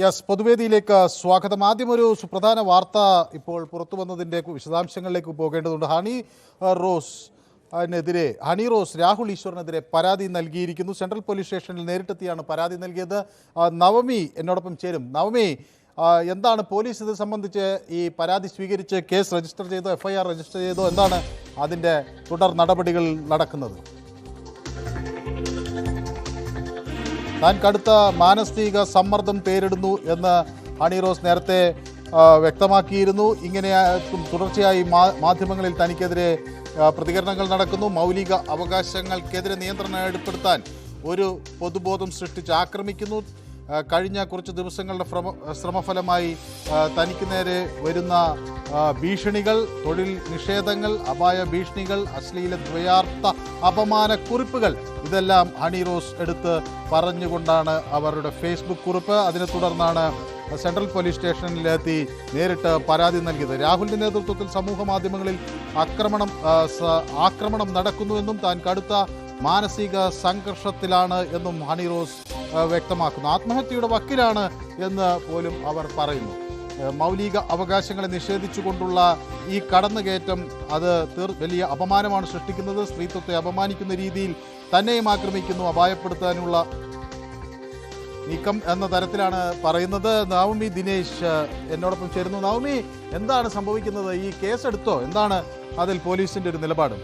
Yes, പൊതുവേദിയിലേക്ക് സ്വാഗതം. ആദ്യം ഒരു സുപ്രധാന വാർത്ത ഇപ്പോൾ പുറത്തു വന്നതിൻ്റെ വിശദാംശങ്ങളിലേക്ക് പോകേണ്ടതുണ്ട്. ഹണി റോസ് രാഹുൽ ഈശ്വറിനെതിരെ പരാതി നൽകിയിരിക്കുന്നു. സെൻട്രൽ പോലീസ് സ്റ്റേഷനിൽ നേരിട്ടെത്തിയാണ് പരാതി നൽകിയത്. നവമി എന്നോടൊപ്പം ചേരും. നവമി, എന്താണ് പോലീസ് ഇത് സംബന്ധിച്ച് ഈ പരാതി സ്വീകരിച്ച് കേസ് രജിസ്റ്റർ ചെയ്തോ, FIR രജിസ്റ്റർ ചെയ്തോ, എന്താണ് അതിൻ്റെ തുടർ നടപടികൾ നടക്കുന്നത്? താൻ കടുത്ത മാനസിക സമ്മർദ്ദം നേരിടുന്നു എന്ന് ഹണി റോസ് നേരത്തെ വ്യക്തമാക്കിയിരുന്നു. ഇങ്ങനെ തുടർച്ചയായി മാധ്യമങ്ങളിൽ തനിക്കെതിരെ പ്രതികരണങ്ങൾ നടക്കുന്നു. മൗലിക അവകാശങ്ങൾക്കെതിരെ നിയന്ത്രണം ഏർപ്പെടുത്താൻ ഒരു പൊതുബോധം സൃഷ്ടിച്ച് ആക്രമിക്കുന്നു. കഴിഞ്ഞ കുറച്ച് ദിവസങ്ങളുടെ ശ്രമഫലമായി തനിക്ക് നേരെ വരുന്ന ഭീഷണികൾ, തൊഴിൽ നിഷേധങ്ങൾ, അപായ ഭീഷണികൾ, അശ്ലീല ദ്വയാർത്ഥ അപമാനക്കുറിപ്പുകൾ, ഇതെല്ലാം ഹണി റോസ് എടുത്ത് പറഞ്ഞുകൊണ്ടാണ് അവരുടെ ഫേസ്ബുക്ക് കുറിപ്പ്. അതിനെ തുടർന്നാണ് സെൻട്രൽ പോലീസ് സ്റ്റേഷനിലെത്തി നേരിട്ട് പരാതി നൽകിയത്. രാഹുലിൻ്റെ നേതൃത്വത്തിൽ സമൂഹ മാധ്യമങ്ങളിൽ ആക്രമണം നടക്കുന്നുവെന്നും താൻ കടുത്ത മാനസിക സംഘർഷത്തിലാണ് എന്നും ഹണി റോസ് വ്യക്തമാക്കുന്നു. ആത്മഹത്യയുടെ വക്കിലാണ് എന്ന് പോലും അവർ പറയുന്നു. മൗലിക അവകാശങ്ങളെ നിഷേധിച്ചുകൊണ്ടുള്ള ഈ കടന്നുകയറ്റം അത് വലിയ അപമാനമാണ് സൃഷ്ടിക്കുന്നത്. സ്ത്രീത്വത്തെ അപമാനിക്കുന്ന രീതിയിൽ തന്നെയും ആക്രമിക്കുന്നു. അപായപ്പെടുത്താനുള്ള നീക്കം എന്ന തരത്തിലാണ് പറയുന്നത്. നവമി ദിനേശ് എന്നോടൊപ്പം ചേരുന്നു. നവമി, എന്താണ് സംഭവിക്കുന്നത്? ഈ കേസെടുത്തോ? എന്താണ് അതിൽ പോലീസിന്റെ ഒരു നിലപാട്?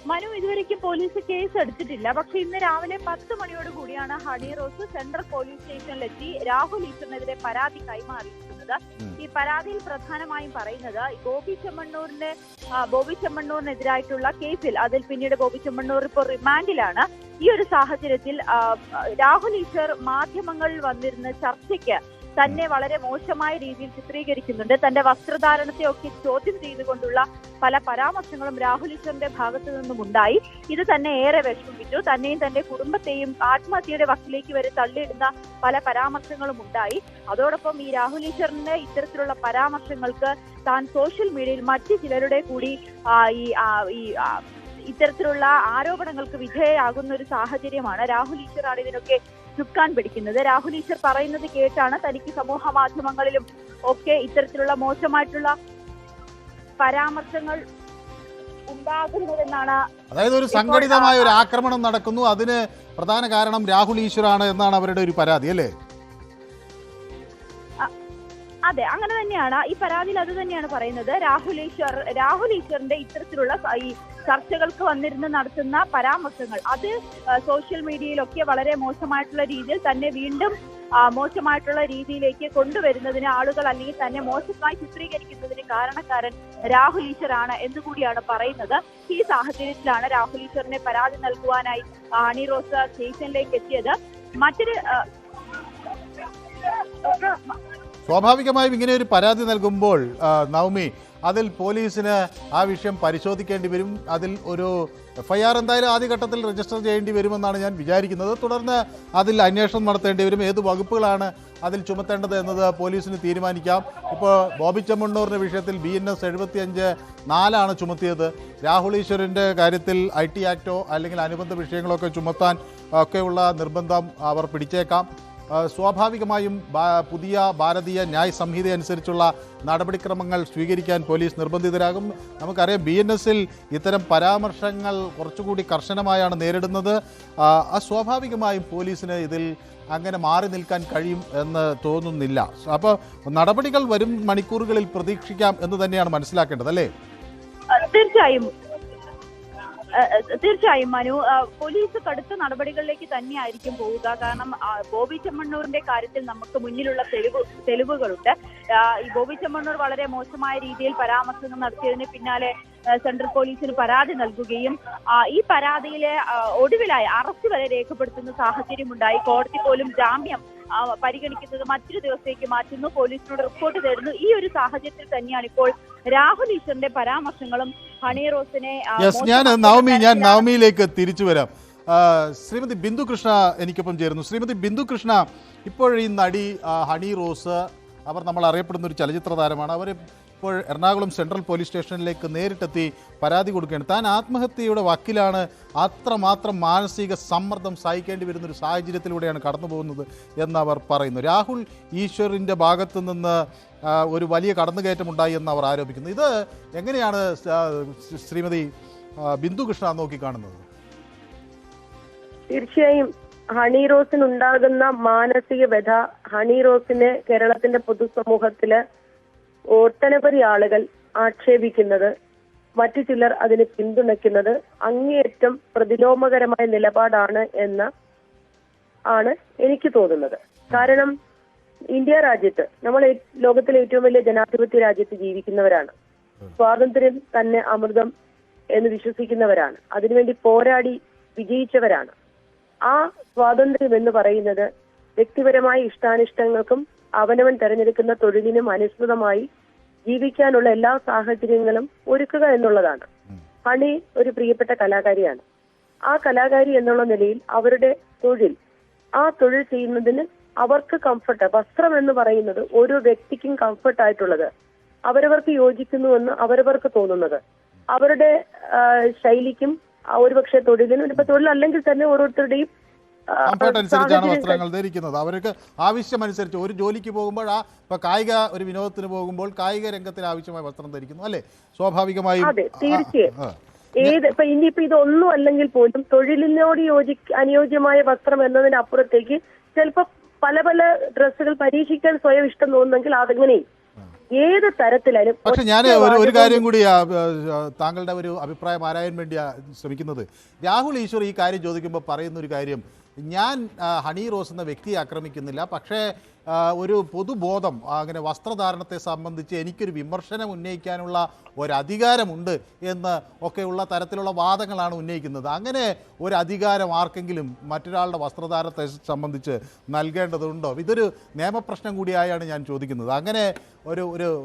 മനു, ഇതുവരെയ്ക്കും പോലീസ് കേസ് എടുത്തിട്ടില്ല. പക്ഷെ ഇന്ന് രാവിലെ 10 മണിയോട് കൂടിയാണ് ഹണി റോസ് സെൻട്രൽ പോലീസ് സ്റ്റേഷനിലെത്തി രാഹുൽ ഈശ്വറിനെതിരെ പരാതി കൈമാറിയിരിക്കുന്നത്. ഈ പരാതിയിൽ പ്രധാനമായും പറയുന്നത് ബോബി ചെമ്മണ്ണൂരിനെതിരായിട്ടുള്ള കേസിൽ, അതിൽ പിന്നീട് ബോബി ചെമ്മണ്ണൂർ ഇപ്പോൾ റിമാൻഡിലാണ്. ഈ ഒരു സാഹചര്യത്തിൽ രാഹുൽ ഈശ്വർ മാധ്യമങ്ങളിൽ വന്നിരുന്ന ചർച്ചയ്ക്ക് തന്നെ വളരെ മോശമായ രീതിയിൽ ചിത്രീകരിക്കുന്നുണ്ട്. തന്റെ വസ്ത്രധാരണത്തെ ഒക്കെ ചോദ്യം ചെയ്തുകൊണ്ടുള്ള പല പരാമർശങ്ങളും രാഹുൽ ഈശ്വറിന്റെ ഭാഗത്തു നിന്നും ഉണ്ടായി. ഇത് തന്നെ ഏറെ വിഷമിപ്പിച്ചു. തന്നെയും തന്റെ കുടുംബത്തെയും ആത്മഹത്യയുടെ വക്കിലേക്ക് വരെ തള്ളിയിടുന്ന പല പരാമർശങ്ങളും ഉണ്ടായി. അതോടൊപ്പം ഈ രാഹുൽ ഈശ്വറിന്റെ ഇത്തരത്തിലുള്ള പരാമർശങ്ങൾക്ക് താൻ സോഷ്യൽ മീഡിയയിൽ മറ്റു ചിലരുടെ കൂടി ഇത്തരത്തിലുള്ള ആരോപണങ്ങൾക്ക് വിധേയയാകുന്ന ഒരു സാഹചര്യമാണ്. രാഹുൽ ഈശ്വറാണ് ഇതിനൊക്കെ ചുക്കാൻ പിടിക്കുന്നത്. രാഹുൽ ഈശ്വർ പറയുന്നത് കേട്ടാണ് തനിക്ക് സമൂഹ മാധ്യമങ്ങളിലും ഒക്കെ ഇത്തരത്തിലുള്ള മോശമായിട്ടുള്ള പരാമർശങ്ങൾ ഉണ്ടാകുന്നതെന്നാണ്. അതായത് ഒരു സംഘടിതമായ ഒരു ആക്രമണം നടക്കുന്നു, അതിന് പ്രധാന കാരണം രാഹുൽ ഈശ്വറാണ് എന്നാണ് അവരുടെ ഒരു പരാതി, അല്ലേ? അതെ, അങ്ങനെ തന്നെയാണ്. ഈ പരാതിയിൽ അത് തന്നെയാണ് പറയുന്നത്. രാഹുൽ ഈശ്വറിന്റെ ഇത്തരത്തിലുള്ള ഈ ചർച്ചകൾക്ക് വന്നിരുന്ന് നടത്തുന്ന പരാമർശങ്ങൾ, അത് സോഷ്യൽ മീഡിയയിലൊക്കെ വളരെ മോശമായിട്ടുള്ള രീതിയിൽ തന്നെ വീണ്ടും മോശമായിട്ടുള്ള രീതിയിലേക്ക് കൊണ്ടുവരുന്നതിന് ആളുകൾ, അല്ലെങ്കിൽ തന്നെ മോശമായി ചിത്രീകരിക്കുന്നതിന് കാരണക്കാരൻ രാഹുൽ ഈശ്വറാണ് എന്നുകൂടിയാണ് പറയുന്നത്. ഈ സാഹചര്യത്തിലാണ് രാഹുൽ ഈശ്വറിനെ പരാതി നൽകുവാനായി ഹണി റോസ് സ്റ്റേഷനിലേക്ക് എത്തിയത്. സ്വാഭാവികമായും ഇങ്ങനെ ഒരു പരാതി നൽകുമ്പോൾ നവമി, അതിൽ പോലീസിന് ആ വിഷയം പരിശോധിക്കേണ്ടി വരും. അതിൽ ഒരു FIR എന്തായാലും ആദ്യഘട്ടത്തിൽ രജിസ്റ്റർ ചെയ്യേണ്ടി വരുമെന്നാണ് ഞാൻ വിചാരിക്കുന്നത്. തുടർന്ന് അതിൽ അന്വേഷണം നടത്തേണ്ടി വരും. ഏത് വകുപ്പുകളാണ് അതിൽ ചുമത്തേണ്ടത് എന്നത് പോലീസിന് തീരുമാനിക്കാം. ഇപ്പോൾ ബോബി ചെമ്മണ്ണൂറിൻ്റെ വിഷയത്തിൽ BNS 75(4) ചുമത്തിയത്. രാഹുൽ ഈശ്വറിൻ്റെ കാര്യത്തിൽ IT ആക്ടോ അല്ലെങ്കിൽ അനുബന്ധ വിഷയങ്ങളൊക്കെ ചുമത്താൻ ഒക്കെയുള്ള നിർബന്ധം അവർ പിടിച്ചേക്കാം. സ്വാഭാവികമായും പുതിയ ഭാരതീയ ന്യായ സംഹിത അനുസരിച്ചുള്ള നടപടിക്രമങ്ങൾ സ്വീകരിക്കാൻ പോലീസ് നിർബന്ധിതരാകും. നമുക്കറിയാം, BNS-ൽ ഇത്തരം പരാമർശങ്ങൾ കുറച്ചുകൂടി കർശനമായാണ് നേരിടുന്നത്. സ്വാഭാവികമായും പോലീസിന് ഇതിൽ അങ്ങനെ മാറി നിൽക്കാൻ കഴിയും എന്ന് തോന്നുന്നില്ല. അപ്പോൾ നടപടികൾ വരും മണിക്കൂറുകളിൽ പ്രതീക്ഷിക്കാം എന്ന് തന്നെയാണ് മനസ്സിലാക്കേണ്ടത്, അല്ലേ? തീർച്ചയായും മനു, പോലീസ് കടുത്ത നടപടികളിലേക്ക് തന്നെയായിരിക്കും പോവുക. കാരണം ബോബി ചെമ്മണ്ണൂരിന്റെ കാര്യത്തിൽ നമുക്ക് മുന്നിലുള്ള തെളിവുകളുണ്ട്. ഈ ബോബി ചെമ്മണ്ണൂർ വളരെ മോശമായ രീതിയിൽ പരാമർശങ്ങൾ നടത്തിയതിന് പിന്നാലെ സെൻട്രൽ പോലീസിന് പരാതി നൽകുകയും ഈ പരാതിയിലെ ഒടുവിലായി അറസ്റ്റ് വരെ രേഖപ്പെടുത്തുന്ന സാഹചര്യമുണ്ടായി. കോടതി പോലും ജാമ്യം പരിഗണിക്കുന്നത് മറ്റൊരു ദിവസത്തേക്ക് മാറ്റുന്നു, പോലീസിനോട് റിപ്പോർട്ട് തേടുന്നു. ഈ ഒരു സാഹചര്യത്തിൽ തന്നെയാണ് ഇപ്പോൾ രാഹുൽ ഈശ്വറിന്റെ പരാമർശങ്ങളും ഹണി റോസിനെ. ഞാൻ നവമിയിലേക്ക് തിരിച്ചു വരാം. ശ്രീമതി ബിന്ദു കൃഷ്ണ എനിക്കൊപ്പം ചേരുന്നു. ശ്രീമതി ബിന്ദു കൃഷ്ണ, ഇപ്പോൾ ഈ നടി ഹണി റോസ്, അവർ നമ്മൾ അറിയപ്പെടുന്ന ഒരു ചലച്ചിത്ര താരമാണ്. അവർ ഇപ്പോൾ എറണാകുളം സെൻട്രൽ പോലീസ് സ്റ്റേഷനിലേക്ക് നേരിട്ടെത്തി പരാതി കൊടുക്കുകയാണ്. താൻ ആത്മഹത്യയുടെ വക്കിലാണ്, അത്രമാത്രം മാനസിക സമ്മർദ്ദം സഹിക്കേണ്ടി വരുന്നൊരു സാഹചര്യത്തിലൂടെയാണ് കടന്നു പോകുന്നത് എന്നവർ പറയുന്നു. രാഹുൽ ഈശ്വറിൻ്റെ ഭാഗത്തു നിന്ന് ഒരു വലിയ കടന്നുകയറ്റമുണ്ടായി എന്ന് അവർ ആരോപിക്കുന്നു. ഇത് എങ്ങനെയാണ് ശ്രീമതി ബിന്ദു കൃഷ്ണ നോക്കിക്കാണുന്നത്? തീർച്ചയായും ഹണി റോസിനുണ്ടാകുന്ന മാനസിക വ്യഥ, ഹണി റോസിനെ കേരളത്തിന്റെ പൊതുസമൂഹത്തില് ഒട്ടനവധി ആളുകൾ ആക്ഷേപിക്കുന്നത്, മറ്റു ചിലർ അതിനെ പിന്തുണയ്ക്കുന്നത് അങ്ങേയറ്റം പ്രതിലോമകരമായ നിലപാടാണ് ആണ് എനിക്ക് തോന്നുന്നത്. കാരണം ഇന്ത്യ രാജ്യത്ത്, നമ്മൾ ലോകത്തിലെ ഏറ്റവും വലിയ ജനാധിപത്യ രാജ്യത്ത് ജീവിക്കുന്നവരാണ്. സ്വാതന്ത്ര്യം തന്നെ അമൃതം എന്ന് വിശ്വസിക്കുന്നവരാണ്. അതിനുവേണ്ടി പോരാടി വിജയിച്ചവരാണ്. ആ സ്വാതന്ത്ര്യം എന്ന് പറയുന്നത് വ്യക്തിപരമായ ഇഷ്ടാനിഷ്ടങ്ങൾക്കും അവനവൻ തെരഞ്ഞെടുക്കുന്ന തൊഴിലിനും അനുസൃതമായി ജീവിക്കാനുള്ള എല്ലാ സാഹചര്യങ്ങളും ഒരുക്കുക എന്നുള്ളതാണ്. ഹണി ഒരു പ്രിയപ്പെട്ട കലാകാരിയാണ്. ആ കലാകാരി എന്നുള്ള നിലയിൽ അവരുടെ തൊഴിൽ, ആ തൊഴിൽ ചെയ്യുന്നതിന് അവർക്ക് കംഫർട്ട്, വസ്ത്രം എന്ന് പറയുന്നത് ഓരോ വ്യക്തിക്കും കംഫർട്ടായിട്ടുള്ളത്, അവരവർക്ക് യോജിക്കുന്നുവെന്ന് അവരവർക്ക് തോന്നുന്നത്, അവരുടെ ശൈലിക്കും ഒരുപക്ഷെ തൊഴിലിനും, ഇപ്പൊ തൊഴിലല്ലെങ്കിൽ തന്നെ ഓരോരുത്തരുടെയും കംഫർട്ട് അനുസരിച്ചാണ് വസ്ത്രങ്ങൾ ധരിക്കുന്നത്. അവർക്ക് ആവശ്യമനുസരിച്ച് ഒരു ജോലിക്ക് പോകുമ്പോൾ, ഇപ്പൊ കായിക ഒരു വിനോദത്തിന് പോകുമ്പോൾ കായിക രംഗത്തിന് ആവശ്യമായ വസ്ത്രം ധരിക്കുന്നു അല്ലേ, സ്വാഭാവികമായും. അതെ, തീർച്ചയായും. ഇപ്പൊ ഇനിയിപ്പോ ഇതൊന്നും അല്ലെങ്കിൽ പോലും തൊഴിലിനോട് അനുയോജ്യമായ വസ്ത്രം എന്നതിനപ്പുറത്തേക്ക് ചിലപ്പോ പല പല ഡ്രസ്സുകൾ പരീക്ഷിക്കാൻ സ്വയം ഇഷ്ടം തോന്നുന്നെങ്കിൽ അതെങ്ങനെയും ഏത് തരത്തിലായാലും. പക്ഷെ ഞാൻ ഒരു കാര്യം കൂടി താങ്കളുടെ ഒരു അഭിപ്രായം ആരായാൻ വേണ്ടി ശ്രമിക്കുന്നത്, രാഹുൽ ഈശ്വർ ഈ കാര്യം ചോദിക്കുമ്പോൾ പറയുന്ന ഒരു കാര്യം, ഞാൻ ഹണി റോസ് എന്ന വ്യക്തിയെ ആക്രമിക്കുന്നില്ല, പക്ഷേ ഒരു പൊതുബോധം, അങ്ങനെ വസ്ത്രധാരണത്തെ സംബന്ധിച്ച് എനിക്കൊരു വിമർശനം ഉന്നയിക്കാനുള്ള ഒരധികാരമുണ്ട് എന്ന് ഒക്കെയുള്ള തരത്തിലുള്ള വാദങ്ങളാണ് ഉന്നയിക്കുന്നത്. അങ്ങനെ ഒരു അധികാരം ആർക്കെങ്കിലും മറ്റൊരാളുടെ വസ്ത്രധാരണത്തെ സംബന്ധിച്ച് നൽകേണ്ടതുണ്ടോ? ഇതൊരു നിയമപ്രശ്നം കൂടിയായാണ് ഞാൻ ചോദിക്കുന്നത്. അങ്ങനെ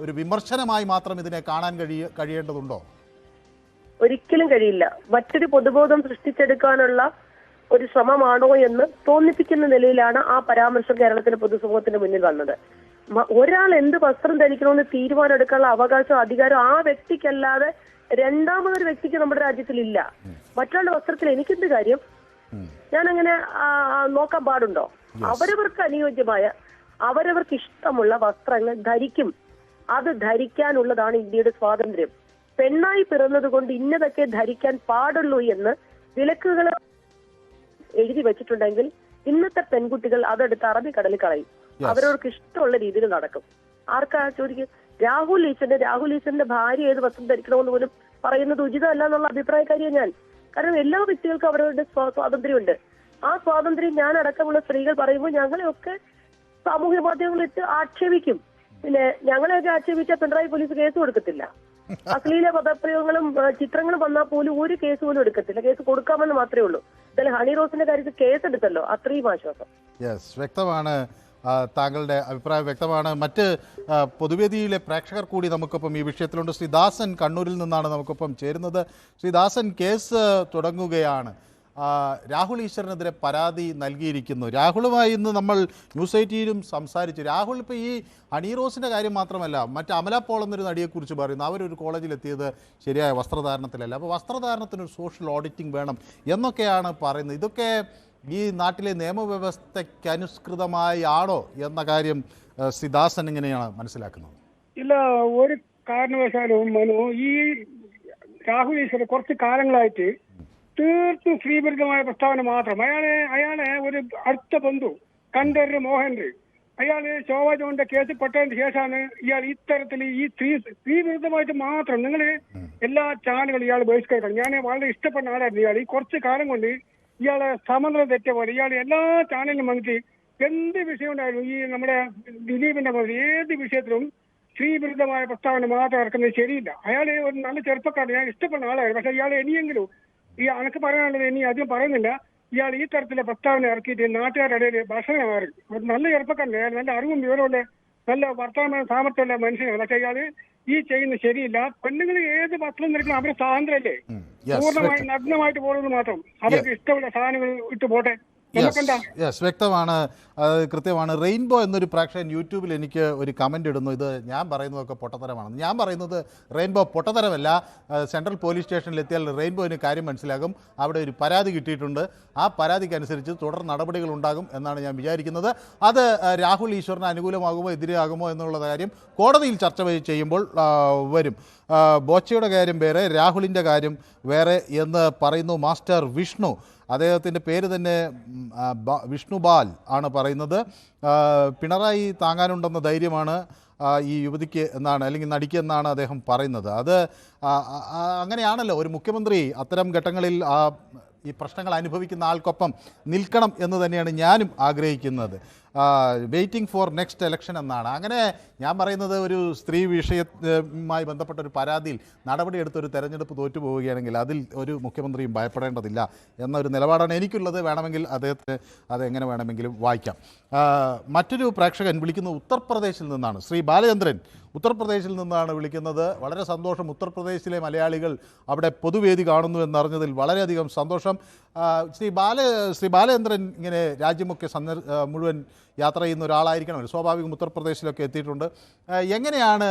ഒരു വിമർശനമായി മാത്രം ഇതിനെ കാണാൻ കഴിയേണ്ടതുണ്ടോ? ഒരിക്കലും കഴിയില്ല. മറ്റൊരു പൊതുബോധം സൃഷ്ടിച്ചെടുക്കാനുള്ള ഒരു ശ്രമമാണോ എന്ന് തോന്നിപ്പിക്കുന്ന നിലയിലാണ് ആ പരാമർശം കേരളത്തിന്റെ പൊതുസമൂഹത്തിന് മുന്നിൽ വന്നത്. ഒരാൾ എന്ത് വസ്ത്രം ധരിക്കണമെന്ന് തീരുമാനം എടുക്കാനുള്ള അവകാശം, അധികാരം ആ വ്യക്തിക്കല്ലാതെ രണ്ടാമതൊരു വ്യക്തിക്ക് നമ്മുടെ രാജ്യത്തിലില്ല. മറ്റൊരാളുടെ വസ്ത്രത്തിൽ എനിക്കെന്ത് കാര്യം? ഞാൻ അങ്ങനെ നോക്കാൻ പാടുണ്ടോ? അവരവർക്ക് അനുയോജ്യമായ, അവരവർക്ക് ഇഷ്ടമുള്ള വസ്ത്രങ്ങൾ ധരിക്കും. അത് ധരിക്കാനുള്ളതാണ് ഇന്ത്യയുടെ സ്വാതന്ത്ര്യം. പെണ്ണായി പിറന്നത് കൊണ്ട് ഇന്നതൊക്കെ ധരിക്കാൻ പാടുള്ളൂ എന്ന് വിലക്കുകൾ എഴുതി വെച്ചിട്ടുണ്ടെങ്കിൽ ഇന്നത്തെ പെൺകുട്ടികൾ അതെടുത്ത് അറബിക്കടലിൽ കളയും. അവരവർക്ക് ഇഷ്ടമുള്ള രീതിയിൽ നടക്കും. ആർക്കാ ചോദിക്കും? രാഹുൽ ഈശ്വറിന്റെ ഭാര്യ ഏത് വസ്ത്രം ധരിക്കണമെന്ന് പോലും പറയുന്നത് ഉചിതമല്ല എന്നുള്ള അഭിപ്രായക്കാരിയാണ് ഞാൻ. കാരണം എല്ലാ വ്യക്തികൾക്കും അവരുടെ സ്വാതന്ത്ര്യമുണ്ട്. ആ സ്വാതന്ത്ര്യം ഞാൻ അടക്കമുള്ള സ്ത്രീകൾ പറയുമ്പോൾ ഞങ്ങളെയൊക്കെ സാമൂഹ്യ മാധ്യമങ്ങളിട്ട് ആക്ഷേപിക്കും. പിന്നെ ഞങ്ങളെയൊക്കെ ആക്ഷേപിച്ചാൽ പിണറായി പോലീസ് കേസ് കൊടുക്കത്തില്ല. അശ്ലീല പദപ്രയോഗങ്ങളും ചിത്രങ്ങളും വന്നാൽ പോലും ഒരു കേസ് പോലും എടുക്കത്തില്ല. കേസ് കൊടുക്കാമെന്ന് മാത്രമേ ഉള്ളൂ. എന്തായാലും ഹണി റോസിന്റെ കാര്യത്തിൽ കേസ് എടുത്തല്ലോ, അത്രയും ആശ്വാസം. വ്യക്തമാണ്, താങ്കളുടെ അഭിപ്രായം വ്യക്തമാണ്. മറ്റ് പൊതുവേദിയിലെ പ്രേക്ഷകർ കൂടി നമുക്കൊപ്പം ഈ വിഷയത്തിലുണ്ട്. ശ്രീ ദാസൻ കണ്ണൂരിൽ നിന്നാണ് നമുക്കൊപ്പം ചേരുന്നത്. ശ്രീ ദാസൻ, കേസ് തുടങ്ങുകയാണ്. രാഹുൽ ഈശ്വറിനെതിരെ പരാതി നൽകിയിരിക്കുന്നു. രാഹുലുമായി ഇന്ന് നമ്മൾ ന്യൂസ് 18ലും സംസാരിച്ചു. രാഹുൽ ഇപ്പോൾ ഈ ഹണി റോസിൻ്റെ കാര്യം മാത്രമല്ല, മറ്റ് അമല പോൾ എന്നൊരു നടിയെക്കുറിച്ച് പറയുന്നു. അവരൊരു കോളേജിലെത്തിയത് ശരിയായ വസ്ത്രധാരണത്തിലല്ല. അപ്പോൾ വസ്ത്രധാരണത്തിനൊരു സോഷ്യൽ ഓഡിറ്റിംഗ് വേണം എന്നൊക്കെയാണ് പറയുന്നത്. ഇതൊക്കെ ഈ നാട്ടിലെ നിയമവ്യവസ്ഥയ്ക്ക് അനുസൃതമായി ആണോ എന്ന കാര്യം സിദാസൻ എങ്ങനെയാണ് മനസ്സിലാക്കുന്നത്? ഇല്ല, ഒരു കാരണവശാലും മനു, ഈ രാഹുൽ ഈശ്വർ കുറച്ച് കാലങ്ങളായിട്ട് തീർത്തും സ്ത്രീവിരുദ്ധമായ പ്രസ്താവന മാത്രം. അയാളെ ഒരു അടുത്ത ബന്ധു കണ്ടര് മോഹൻര്, അയാള് ശോഭ ജോണിന്റെ കേസ് പെട്ടതിന് ശേഷമാണ് ഇയാൾ ഇത്തരത്തിൽ ഈ സ്ത്രീവിരുദ്ധമായിട്ട് മാത്രം. നിങ്ങൾ എല്ലാ ചാനലുകളും ഇയാൾ ബഹിഷ്കരിക്കണം. ഞാൻ വളരെ ഇഷ്ടപ്പെടുന്ന ആളായിരുന്നു ഇയാൾ. ഈ കുറച്ച് കാലം കൊണ്ട് ഇയാളെ സമനില തെറ്റ പോലെ ഇയാൾ എല്ലാ ചാനലിലും വന്നിട്ട് എന്ത് വിഷയം ഉണ്ടായിരുന്നു, ഈ നമ്മുടെ ദിലീപിന്റെ മുതൽ ഏത് വിഷയത്തിലും സ്ത്രീവിരുദ്ധമായ പ്രസ്താവന മാത്രം ഇറക്കുന്നത് ശരിയില്ല. അയാൾ ഒരു നല്ല ചെറുപ്പക്കാരൻ, ഞാൻ ഇഷ്ടപ്പെടുന്ന ആളായിരുന്നു. പക്ഷെ ഇയാൾ ഇനിയെങ്കിലും ഈ അനക്ക് പറയാനുള്ളത് ഇനി അധികം പറയുന്നില്ല. ഇയാൾ ഈ തരത്തിലെ പ്രസ്താവന ഇറക്കിയിട്ട് നാട്ടുകാരുടെ ഇടയിൽ ഭക്ഷണം മാറി. ഒരു നല്ല ചെറുപ്പക്കാരൻ, നല്ല അറിവും വിവരമുള്ള നല്ല വർത്തമാന സാമർത്ഥ്യമുള്ള മനുഷ്യനാണ്. പക്ഷെ ഇയാൾ ഈ ചെയ്യുന്നത് ശരിയില്ല. പെണ്ണുങ്ങൾ ഏത് വസ്ത്രം ധരിക്കണം, അവരുടെ സ്വാതന്ത്ര്യമല്ലേ. പൂർണ്ണമായി നഗ്നമായിട്ട് പോകുന്നത് മാത്രം, അവർക്ക് ഇഷ്ടമുള്ള സാധനങ്ങൾ ഇട്ട് പോട്ടെ. നമുക്കെന്താ? യെസ്, വ്യക്തമാണ്, കൃത്യമാണ്. റെയിൻബോ എന്നൊരു പ്രേക്ഷകൻ യൂട്യൂബിൽ എനിക്ക് ഒരു കമൻ്റ് ഇടുന്നു, ഇത് ഞാൻ പറയുന്നതൊക്കെ പൊട്ടത്തരമാണെന്ന്. ഞാൻ പറയുന്നത് റെയിൻബോ പൊട്ടത്തരമല്ല. സെൻട്രൽ പോലീസ് സ്റ്റേഷനിൽ എത്തിയാൽ റെയിൻബോയിന് കാര്യം മനസ്സിലാകും. അവിടെ ഒരു പരാതി കിട്ടിയിട്ടുണ്ട്. ആ പരാതിക്കനുസരിച്ച് തുടർ നടപടികൾ ഉണ്ടാകും എന്നാണ് ഞാൻ വിചാരിക്കുന്നത്. അത് രാഹുൽ ഈശ്വറിന് അനുകൂലമാകുമോ എതിരാകുമോ എന്നുള്ള കാര്യം കോടതിയിൽ ചർച്ച ചെയ്യുമ്പോൾ വരും. ബോച്ചയുടെ കാര്യം വേറെ, രാഹുലിൻ്റെ കാര്യം വേറെ എന്ന് പറയുന്നു മാസ്റ്റർ വിഷ്ണു. അദ്ദേഹത്തിൻ്റെ പേര് തന്നെ വിഷ്ണു ബാൽ ആണ് പറയുന്നത്. പിണറായി താങ്ങാനുണ്ടെന്ന ധൈര്യമാണ് ഈ യുവതിക്ക് എന്നാണ്, അല്ലെങ്കിൽ നടിക്ക് എന്നാണ് അദ്ദേഹം പറയുന്നത്. അത് അങ്ങനെയാണല്ലോ ഒരു മുഖ്യമന്ത്രി അത്തരം ഘട്ടങ്ങളിൽ ഈ പ്രശ്നങ്ങൾ അനുഭവിക്കുന്ന ആൾക്കൊപ്പം നിൽക്കണം എന്ന് തന്നെയാണ് ഞാനും ആഗ്രഹിക്കുന്നത്. വെയിറ്റിംഗ് ഫോർ നെക്സ്റ്റ് ഇലക്ഷൻ എന്നാണ്. അങ്ങനെ ഞാൻ പറയുന്നത് ഒരു സ്ത്രീ വിഷയവുമായി ബന്ധപ്പെട്ട ഒരു പരാതിയിൽ നടപടിയെടുത്തൊരു തെരഞ്ഞെടുപ്പ് തോറ്റുപോവുകയാണെങ്കിൽ അതിൽ ഒരു മുഖ്യമന്ത്രിയും ഭയപ്പെടേണ്ടതില്ല എന്നൊരു നിലപാടാണ് എനിക്കുള്ളത്. വേണമെങ്കിൽ അദ്ദേഹത്തിന് അതെങ്ങനെ വേണമെങ്കിലും വായിക്കാം. മറ്റൊരു പ്രേക്ഷകൻ വിളിക്കുന്നത് ഉത്തർപ്രദേശിൽ നിന്നാണ്. ശ്രീ ബാലചന്ദ്രൻ ഉത്തർപ്രദേശിൽ നിന്നാണ് വിളിക്കുന്നത്. വളരെ സന്തോഷം. ഉത്തർപ്രദേശിലെ മലയാളികൾ അവിടെ പൊതുവേദി കാണുന്നു എന്നറിഞ്ഞതിൽ വളരെയധികം സന്തോഷം. ശ്രീ ബാലചന്ദ്രൻ ഇങ്ങനെ രാജ്യമൊക്കെ മുഴുവൻ യാത്ര ചെയ്യുന്ന ഒരാളായിരിക്കണം. സ്വാഭാവികം ഉത്തർപ്രദേശിലൊക്കെ എത്തിയിട്ടുണ്ട്. എങ്ങനെയാണ്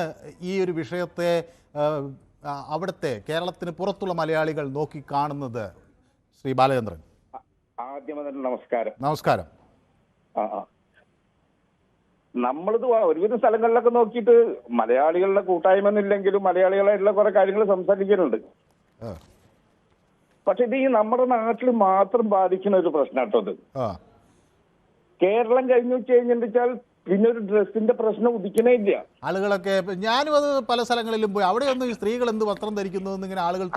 ഈ ഒരു വിഷയത്തെ അവിടുത്തെ കേരളത്തിന് പുറത്തുള്ള മലയാളികൾ നോക്കി കാണുന്നത്? ശ്രീ ബാലചന്ദ്രൻ. ആദ്യം നമസ്കാരം. നമസ്കാരം. നമ്മളിത് ഒരുവിധ സ്ഥലങ്ങളിലൊക്കെ നോക്കിയിട്ട് മലയാളികളുടെ കൂട്ടായ്മ എന്നില്ലെങ്കിലും മലയാളികളായിട്ടുള്ള കുറെ കാര്യങ്ങൾ സംസാരിക്കുന്നുണ്ട്. പക്ഷെ ഇത് ഈ നമ്മുടെ നാട്ടിൽ മാത്രം ബാധിക്കുന്ന ഒരു പ്രശ്നമാട്ടത്. കേരളം കഴിഞ്ഞു വെച്ചാൽ പിന്നെ ഒരു ഡ്രസ്സിന്റെ പ്രശ്നം ഉദിക്കണേ ഇല്ല. ആളുകളൊക്കെ ഞാനും അത് പല സ്ഥലങ്ങളിലും പോയി, അവിടെയൊന്നും ഈ സ്ത്രീകൾ എന്ത് വസ്ത്രം ധരിക്കുന്നു ഇങ്ങനെ ആളുകൾ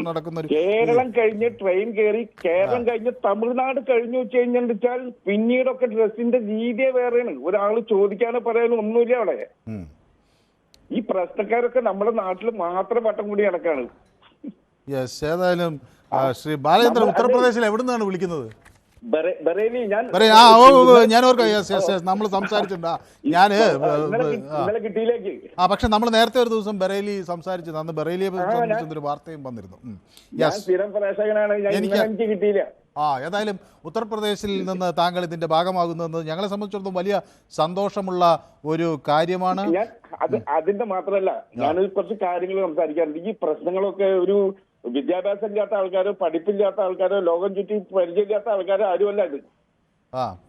നടക്കുന്ന. കേരളം കഴിഞ്ഞ് ട്രെയിൻ കയറി കേരളം കഴിഞ്ഞ് തമിഴ്നാട് കഴിഞ്ഞു വെച്ചാൽ പിന്നീടൊക്കെ ഡ്രസ്സിന്റെ രീതിയെ വേറെയാണ്. ഒരാള് ചോദിക്കാനോ പറയാനോ ഒന്നുമില്ല അവിടെ. ഈ പ്രശ്നക്കാരൊക്കെ നമ്മുടെ നാട്ടിൽ മാത്രം വട്ടം കൂടി നടക്കാണ്. യെസ്, ഏതായാലും ശ്രീ ബാലചന്ദ്രൻ ഉത്തർപ്രദേശിൽ എവിടെ നിന്നാണ് വിളിക്കുന്നത്? ഞാൻ ഓർക്കാം, നമ്മൾ സംസാരിച്ചിട്ടുണ്ട്. പക്ഷെ നമ്മൾ നേരത്തെ ഒരു ദിവസം ബറേലി സംസാരിച്ചത്, അന്ന് ബറേലിയെ സംബന്ധിച്ചൊരു വാർത്തയും വന്നിരുന്നു. ഏതായാലും ഉത്തർപ്രദേശിൽ നിന്ന് താങ്കൾ ഇതിന്റെ ഭാഗമാകുന്നത് ഞങ്ങളെ സംബന്ധിച്ചിടത്തോളം വലിയ സന്തോഷമുള്ള ഒരു കാര്യമാണ്. അതിന്റെ മാത്രമല്ല, ഞാൻ കുറച്ച് കാര്യങ്ങൾ സംസാരിക്കാറുണ്ട്. ഈ പ്രശ്നങ്ങളൊക്കെ ഒരു വിദ്യാഭ്യാസം ഇല്ലാത്ത ആൾക്കാരോ പഠിപ്പില്ലാത്ത ആൾക്കാരോ ലോകം ചുറ്റി പരിചയമില്ലാത്ത ആൾക്കാരോ ആരുമല്ല ഇത്.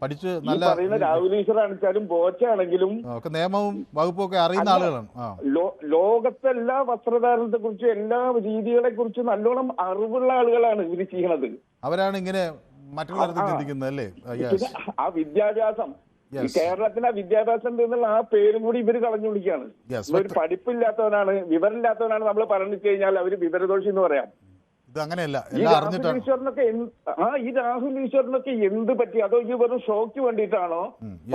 പഠിച്ച് പറയുന്ന രാഹുൽ ഈശ്വറാണെങ്കിലും ബോച്ചാണെങ്കിലും നിയമവും വകുപ്പും ഒക്കെ അറിയുന്ന ആളുകളാണ്. ലോകത്തെ എല്ലാ വസ്ത്രധാരണത്തെ കുറിച്ചും എല്ലാ രീതികളെ കുറിച്ചും നല്ലോണം അറിവുള്ള ആളുകളാണ് ഇവര് ചെയ്യണത്. അവരാണ് ഇങ്ങനെ മറ്റൊരു തരത്തിൽ ചിന്തിക്കുന്നത് അല്ലേ? ആ വിദ്യാഭ്യാസം, കേരളത്തിന് ആ വിദ്യാഭ്യാസം എന്നുള്ള ആ പേരും കൂടി ഇവര് കളഞ്ഞു വിളിക്കുകയാണ്. ഇവർ പഠിപ്പില്ലാത്തവനാണ്, വിവരമില്ലാത്തവനാണ് നമ്മൾ പറഞ്ഞു കഴിഞ്ഞാൽ അവര് വിവരദോഷി എന്ന് പറയാം. ഈ രാഹുൽ ഈശ്വറിനൊക്കെ എന്ത് പറ്റി? അതോ ഈ വെറും ഷോക്ക് വേണ്ടിയിട്ടാണോ,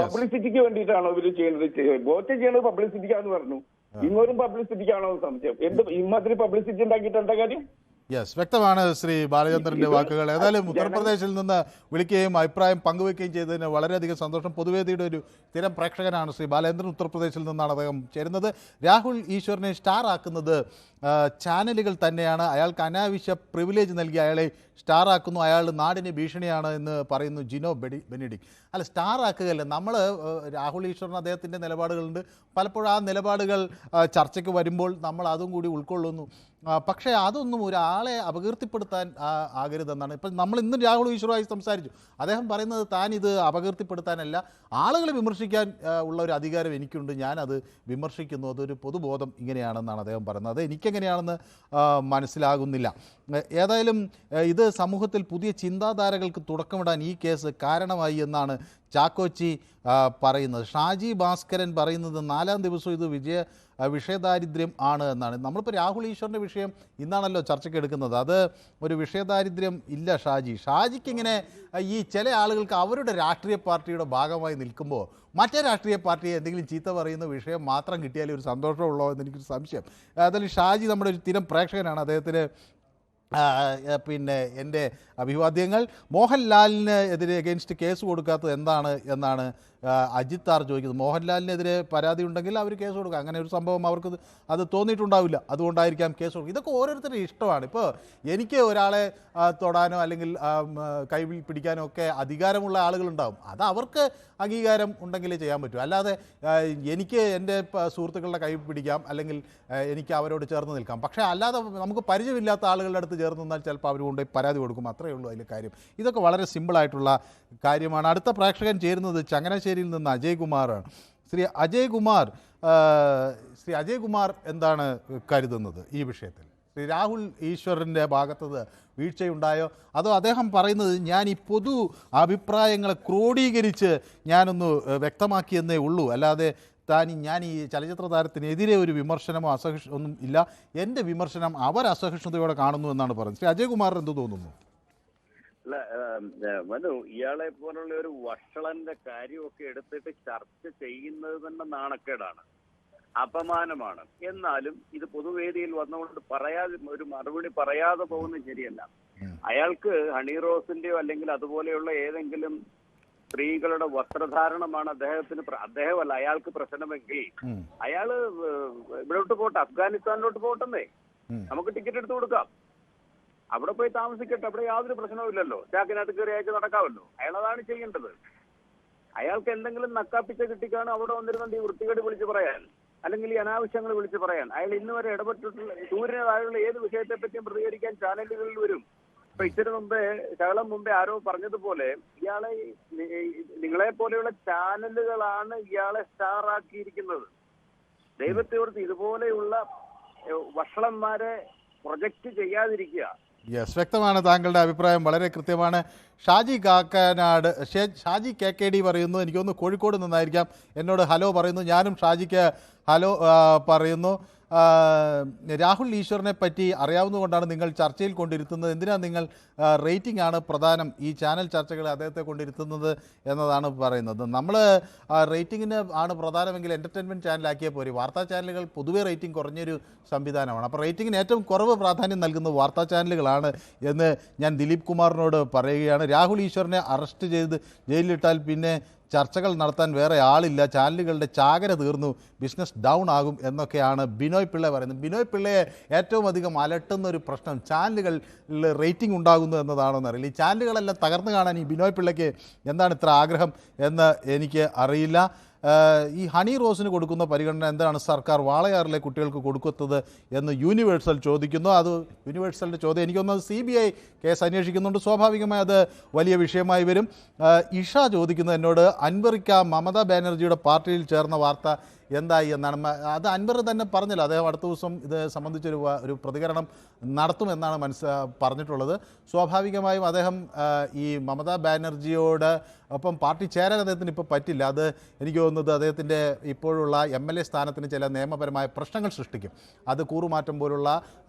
പബ്ലിസിറ്റിക്ക് വേണ്ടിയിട്ടാണോ ഇവര് ചെയ്യുന്നത്? വോട്ട് ചെയ്യണത് പബ്ലിസിറ്റിക്കാന്ന് പറഞ്ഞു, ഇങ്ങോട്ടും പബ്ലിസിറ്റിക്കാണോ സംശയം? എന്ത് ഇമാതിരി പബ്ലിസിറ്റി ഉണ്ടാക്കിയിട്ട് എന്താ കാര്യം? യെസ്, വ്യക്തമാണ് ശ്രീ ബാലചന്ദ്രന്റെ വാക്കുകൾ. ഏതായാലും ഉത്തർപ്രദേശിൽ നിന്ന് വിളിക്കുകയും അഭിപ്രായം പങ്കുവയ്ക്കുകയും ചെയ്തതിന് വളരെയധികം സന്തോഷം. പൊതുവേദിയുടെ ഒരു സ്ഥിരം പ്രേക്ഷകനാണ് ശ്രീ ബാലചന്ദ്രൻ. ഉത്തർപ്രദേശിൽ നിന്നാണ് അദ്ദേഹം ചേരുന്നത്. രാഹുൽ ഈശ്വറിനെ സ്റ്റാർ ആക്കുന്നത് ചാനലുകൾ തന്നെയാണ്. അയാൾക്ക് അനാവശ്യ പ്രിവിലേജ് നൽകി അയാളെ സ്റ്റാർ ആക്കുന്നു. അയാൾ നാടിന് ഭീഷണിയാണ് എന്ന് പറയുന്നു ജിനോ ബെനിഡിക്. അല്ല, സ്റ്റാർ ആക്കുകയല്ല. നമ്മൾ രാഹുൽ ഈശ്വറിന് അദ്ദേഹത്തിൻ്റെ നിലപാടുകളുണ്ട്. പലപ്പോഴും ആ നിലപാടുകൾ ചർച്ചയ്ക്ക് വരുമ്പോൾ നമ്മൾ അതും കൂടി ഉൾക്കൊള്ളുന്നു. പക്ഷേ അതൊന്നും ഒരാളെ അപകീർത്തിപ്പെടുത്താൻ ആകരുതെന്നാണ്. ഇപ്പം നമ്മൾ ഇന്നും രാഹുൽ ഈശ്വറുമായി സംസാരിച്ചു. അദ്ദേഹം പറയുന്നത് താൻ ഇത് അപകീർത്തിപ്പെടുത്താനല്ല, ആളുകളെ വിമർശിക്കാൻ ഉള്ള ഒരു അധികാരം എനിക്കുണ്ട്, ഞാനത് വിമർശിക്കുന്നു, അതൊരു പൊതുബോധം ഇങ്ങനെയാണെന്നാണ് അദ്ദേഹം പറയുന്നത്. അത് എനിക്കെങ്ങനെയാണെന്ന് മനസ്സിലാകുന്നില്ല. ഏതായാലും ഇത് സമൂഹത്തിൽ പുതിയ ചിന്താധാരകൾക്ക് തുടക്കമിടാൻ ഈ കേസ് കാരണമായി എന്നാണ് ചാക്കോച്ചി പറയുന്നത്. ഷാജി ഭാസ്കരൻ പറയുന്നത് 4-ാം ദിവസം ഇത് വിഷയദാരിദ്ര്യം ആണ് എന്നാണ്. നമ്മളിപ്പോൾ രാഹുൽ ഈശ്വറിൻ്റെ വിഷയം ഇന്നാണല്ലോ ചർച്ചയ്ക്ക് എടുക്കുന്നത്. അത് ഒരു വിഷയദാരിദ്ര്യം ഇല്ല. ഷാജിക്ക് ഇങ്ങനെ ഈ ചില ആളുകൾക്ക് അവരുടെ രാഷ്ട്രീയ പാർട്ടിയുടെ ഭാഗമായി നിൽക്കുമ്പോൾ മറ്റേ രാഷ്ട്രീയ പാർട്ടിയെ എന്തെങ്കിലും ചീത്ത പറയുന്ന വിഷയം മാത്രം കിട്ടിയാലേ ഒരു സന്തോഷമുള്ളൂ എന്നെനിക്കൊരു സംശയം. അതിൽ ഷാജി നമ്മുടെ ഒരു സ്ഥിരം പ്രേക്ഷകനാണ്. അദ്ദേഹത്തിന് പിന്നെ എൻ്റെ അഭിവാദ്യങ്ങൾ. മോഹൻലാലിന് എതിരെ അഗെയിൻസ്റ്റ് കേസ് കൊടുക്കാത്തത് എന്താണ് എന്നാണ് അജിത്ത് ആർ ചോദിക്കുന്നത്. മോഹൻലാലിനെതിരെ പരാതി ഉണ്ടെങ്കിൽ അവർ കേസ് കൊടുക്കുക. അങ്ങനെ ഒരു സംഭവം അവർക്ക് അത് തോന്നിയിട്ടുണ്ടാവില്ല, അതുകൊണ്ടായിരിക്കാം കേസ് കൊടുക്കുക. ഇതൊക്കെ ഓരോരുത്തരുടെ ഇഷ്ടമാണ്. ഇപ്പോൾ എനിക്ക് ഒരാളെ തൊടാനോ അല്ലെങ്കിൽ കൈ പിടിക്കാനോ ഒക്കെ അധികാരമുള്ള ആളുകളുണ്ടാവും. അത് അവർക്ക് അംഗീകാരം ഉണ്ടെങ്കിലേ ചെയ്യാൻ പറ്റൂ. അല്ലാതെ എനിക്ക് എൻ്റെ സുഹൃത്തുക്കളുടെ കൈ പിടിക്കാം, അല്ലെങ്കിൽ എനിക്ക് അവരോട് ചേർന്ന് നിൽക്കാം. പക്ഷേ അല്ലാതെ നമുക്ക് പരിചയമില്ലാത്ത ആളുകളുടെ അടുത്ത് ചേർന്ന് നിന്നാൽ ചിലപ്പോൾ അവർ കൊണ്ടുപോയി പരാതി കൊടുക്കും. അത്രയേ ഉള്ളൂ അതിൽ കാര്യം. ഇതൊക്കെ വളരെ സിമ്പിളായിട്ടുള്ള കാര്യമാണ്. അടുത്ത പ്രേക്ഷകൻ ചേരുന്നത് ചങ്ങനാശ്ശേരിയിൽ നിന്ന് അജയ് കുമാറാണ്. ശ്രീ അജയ് കുമാർ എന്താണ് കരുതുന്നത് ഈ വിഷയത്തിൽ? ശ്രീ രാഹുൽ ഈശ്വറിൻ്റെ ഭാഗത്തത് വീഴ്ചയുണ്ടായോ, അതോ അദ്ദേഹം പറയുന്നത് ഞാൻ ഈ പൊതു അഭിപ്രായങ്ങളെ ക്രോഡീകരിച്ച് ഞാനൊന്ന് വ്യക്തമാക്കിയെന്നേ ഉള്ളൂ, അല്ലാതെ ഞാൻ ഈ ചലച്ചിത്ര താരത്തിനെതിരെ ഒരു വിമർശനമോ ഒന്നും ഇല്ല, എൻ്റെ വിമർശനം അവർ അസഹിഷ്ണുതയോടെ കാണുന്നു എന്നാണ് പറയുന്നത്. ശ്രീ അജയ് കുമാറിന് എന്ത് തോന്നുന്നു? അല്ല മനു, ഇയാളെ പോലുള്ള ഒരു വഷളന്റെ കാര്യമൊക്കെ എടുത്തിട്ട് ചർച്ച ചെയ്യുന്നത് തന്നെ നാണക്കേടാണ്, അപമാനമാണ്. എന്നാലും ഇത് പൊതുവേദിയിൽ വന്നുകൊണ്ട് ഒരു മറുപടി പറയാതെ പോകുന്നത് ശരിയല്ല. അയാൾക്ക് ഹണി റോസിന്റെയോ അല്ലെങ്കിൽ അതുപോലെയുള്ള ഏതെങ്കിലും സ്ത്രീകളുടെ വസ്ത്രധാരണമാണ് അദ്ദേഹമല്ല അയാൾക്ക് പ്രശ്നമെങ്കിൽ അയാള് ഇവിടോട്ട് പോട്ടെ, അഫ്ഗാനിസ്ഥാനിലോട്ട് പോട്ടെന്നേ, നമുക്ക് ടിക്കറ്റ് എടുത്തു കൊടുക്കാം, അവിടെ പോയി താമസിക്കട്ടെ, അവിടെ യാതൊരു പ്രശ്നവും ഇല്ലല്ലോ, ചാക്കിനകത്ത് കയറി അയച്ച് നടക്കാമല്ലോ. അയാൾ അതാണ് ചെയ്യേണ്ടത്. അയാൾക്ക് എന്തെങ്കിലും നക്കാപ്പിച്ച കിട്ടിക്കാണ് അവിടെ വന്നിരുന്നുണ്ട് ഈ വൃത്തികേട് വിളിച്ച് പറയാൻ, അല്ലെങ്കിൽ ഈ അനാവശ്യങ്ങൾ വിളിച്ച് പറയാൻ. അയാൾ ഇന്ന് വരെ ഇടപെട്ടിട്ടുള്ള സൂര്യനായുള്ള ഏത് വിഷയത്തെ പറ്റിയും പ്രതികരിക്കാൻ ചാനലുകളിൽ വരും. ഇപ്പൊ ഇച്ചിരി മുമ്പേ ശകലം മുമ്പേ ആരോ പറഞ്ഞതുപോലെ ഇയാളെ നിങ്ങളെ പോലെയുള്ള ചാനലുകളാണ് ഇയാളെ സ്റ്റാർ ആക്കിയിരിക്കുന്നത്. ദൈവത്തോട് ഇതുപോലെയുള്ള വഷളന്മാരെ പ്രൊജക്റ്റ് ചെയ്യാതിരിക്കുക. യെസ്, വ്യക്തമാണ്. താങ്കളുടെ അഭിപ്രായം വളരെ കൃത്യമാണ്. ഷാജി KKD പറയുന്നു, എനിക്കൊന്ന് കോഴിക്കോട് നിന്നായിരിക്കാം, എന്നോട് ഹലോ പറയുന്നു. ഞാനും ഷാജിക്ക് ഹലോ പറയുന്നു. രാഹുൽ ഈശ്വറിനെ പറ്റി അറിയാവുന്നതുകൊണ്ടാണ് നിങ്ങൾ ചർച്ചയിൽ കൊണ്ടിരുത്തുന്നത്. എന്തിനാണ് നിങ്ങൾ റേറ്റിംഗ് ആണ് പ്രധാനം ഈ ചാനൽ ചർച്ചകൾ അദ്ദേഹത്തെ കൊണ്ടിരുത്തുന്നത് എന്നതാണ് പറയുന്നത്. നമ്മൾ റേറ്റിങ്ങിന് ആണ് പ്രധാനമെങ്കിൽ എൻ്റർടൈൻമെൻറ്റ് ചാനലാക്കിയാൽ പോരെ. വാർത്താ ചാനലുകൾ പൊതുവേ റേറ്റിംഗ് കുറഞ്ഞൊരു സംവിധാനമാണ്. അപ്പോൾ റേറ്റിങ്ങിന് ഏറ്റവും കുറവ് പ്രാധാന്യം നൽകുന്നത് വാർത്താ ചാനലുകളാണ് എന്ന് ഞാൻ ദിലീപ് കുമാറിനോട് പറയുകയാണ്. രാഹുൽ ഈശ്വറിനെ അറസ്റ്റ് ചെയ്ത് ജയിലിലിട്ടാൽ പിന്നെ ചർച്ചകൾ നടത്താൻ വേറെ ആളില്ല, ചാനലുകളുടെ ചാകര തീർന്നു, ബിസിനസ് ഡൗൺ ആകും എന്നൊക്കെയാണ് ബിനോയ് പിള്ള പറയുന്നത്. ബിനോയ് പിള്ളയെ ഏറ്റവും അധികം അലട്ടുന്ന ഒരു പ്രശ്നം ചാനലുകളിൽ റേറ്റിംഗ് ഉണ്ടാകുന്നു എന്നതാണെന്ന് അറിയില്ല. ഈ ചാനലുകളെല്ലാം തകർന്നു കാണാൻ ഈ ബിനോയ് പിള്ളയ്ക്ക് എന്താണ് ഇത്ര ആഗ്രഹം എന്ന് എനിക്ക് അറിയില്ല. ഈ ഹണി റോസിന് കൊടുക്കുന്ന പരിഗണന എന്താണ് സർക്കാർ വാളയാറിലെ കുട്ടികൾക്ക് കൊടുക്കുന്നത് എന്ന് യൂണിവേഴ്സൽ ചോദിക്കുന്നു. അത് യൂണിവേഴ്സലിൻ്റെ ചോദ്യം എനിക്കൊന്നത് CBI കേസ് അന്വേഷിക്കുന്നുണ്ട്, സ്വാഭാവികമായി അത് വലിയ വിഷയമായി വരും. ഇഷ ചോദിക്കുന്നത് എന്നോട് അൻവറിക്ക മമതാ ബാനർജിയുടെ പാർട്ടിയിൽ ചേർന്ന വാർത്ത എന്തായി എന്നാണ്. അത് അൻവർ തന്നെ പറഞ്ഞല്ലോ, അദ്ദേഹം അടുത്ത ദിവസം ഇത് സംബന്ധിച്ചൊരു പ്രതികരണം നടത്തുമെന്നാണ് പറഞ്ഞിട്ടുള്ളത്. സ്വാഭാവികമായും അദ്ദേഹം ഈ മമതാ ബാനർജിയോട് ഒപ്പം പാർട്ടി ചേരാൻ അദ്ദേഹത്തിന് ഇപ്പോൾ പറ്റില്ല. അത് എനിക്ക് തോന്നുന്നത് അദ്ദേഹത്തിൻ്റെ ഇപ്പോഴുള്ള MLA സ്ഥാനത്തിന് ചില നിയമപരമായ പ്രശ്നങ്ങൾ സൃഷ്ടിക്കും. അത് കൂറുമാറ്റം പോലുള്ള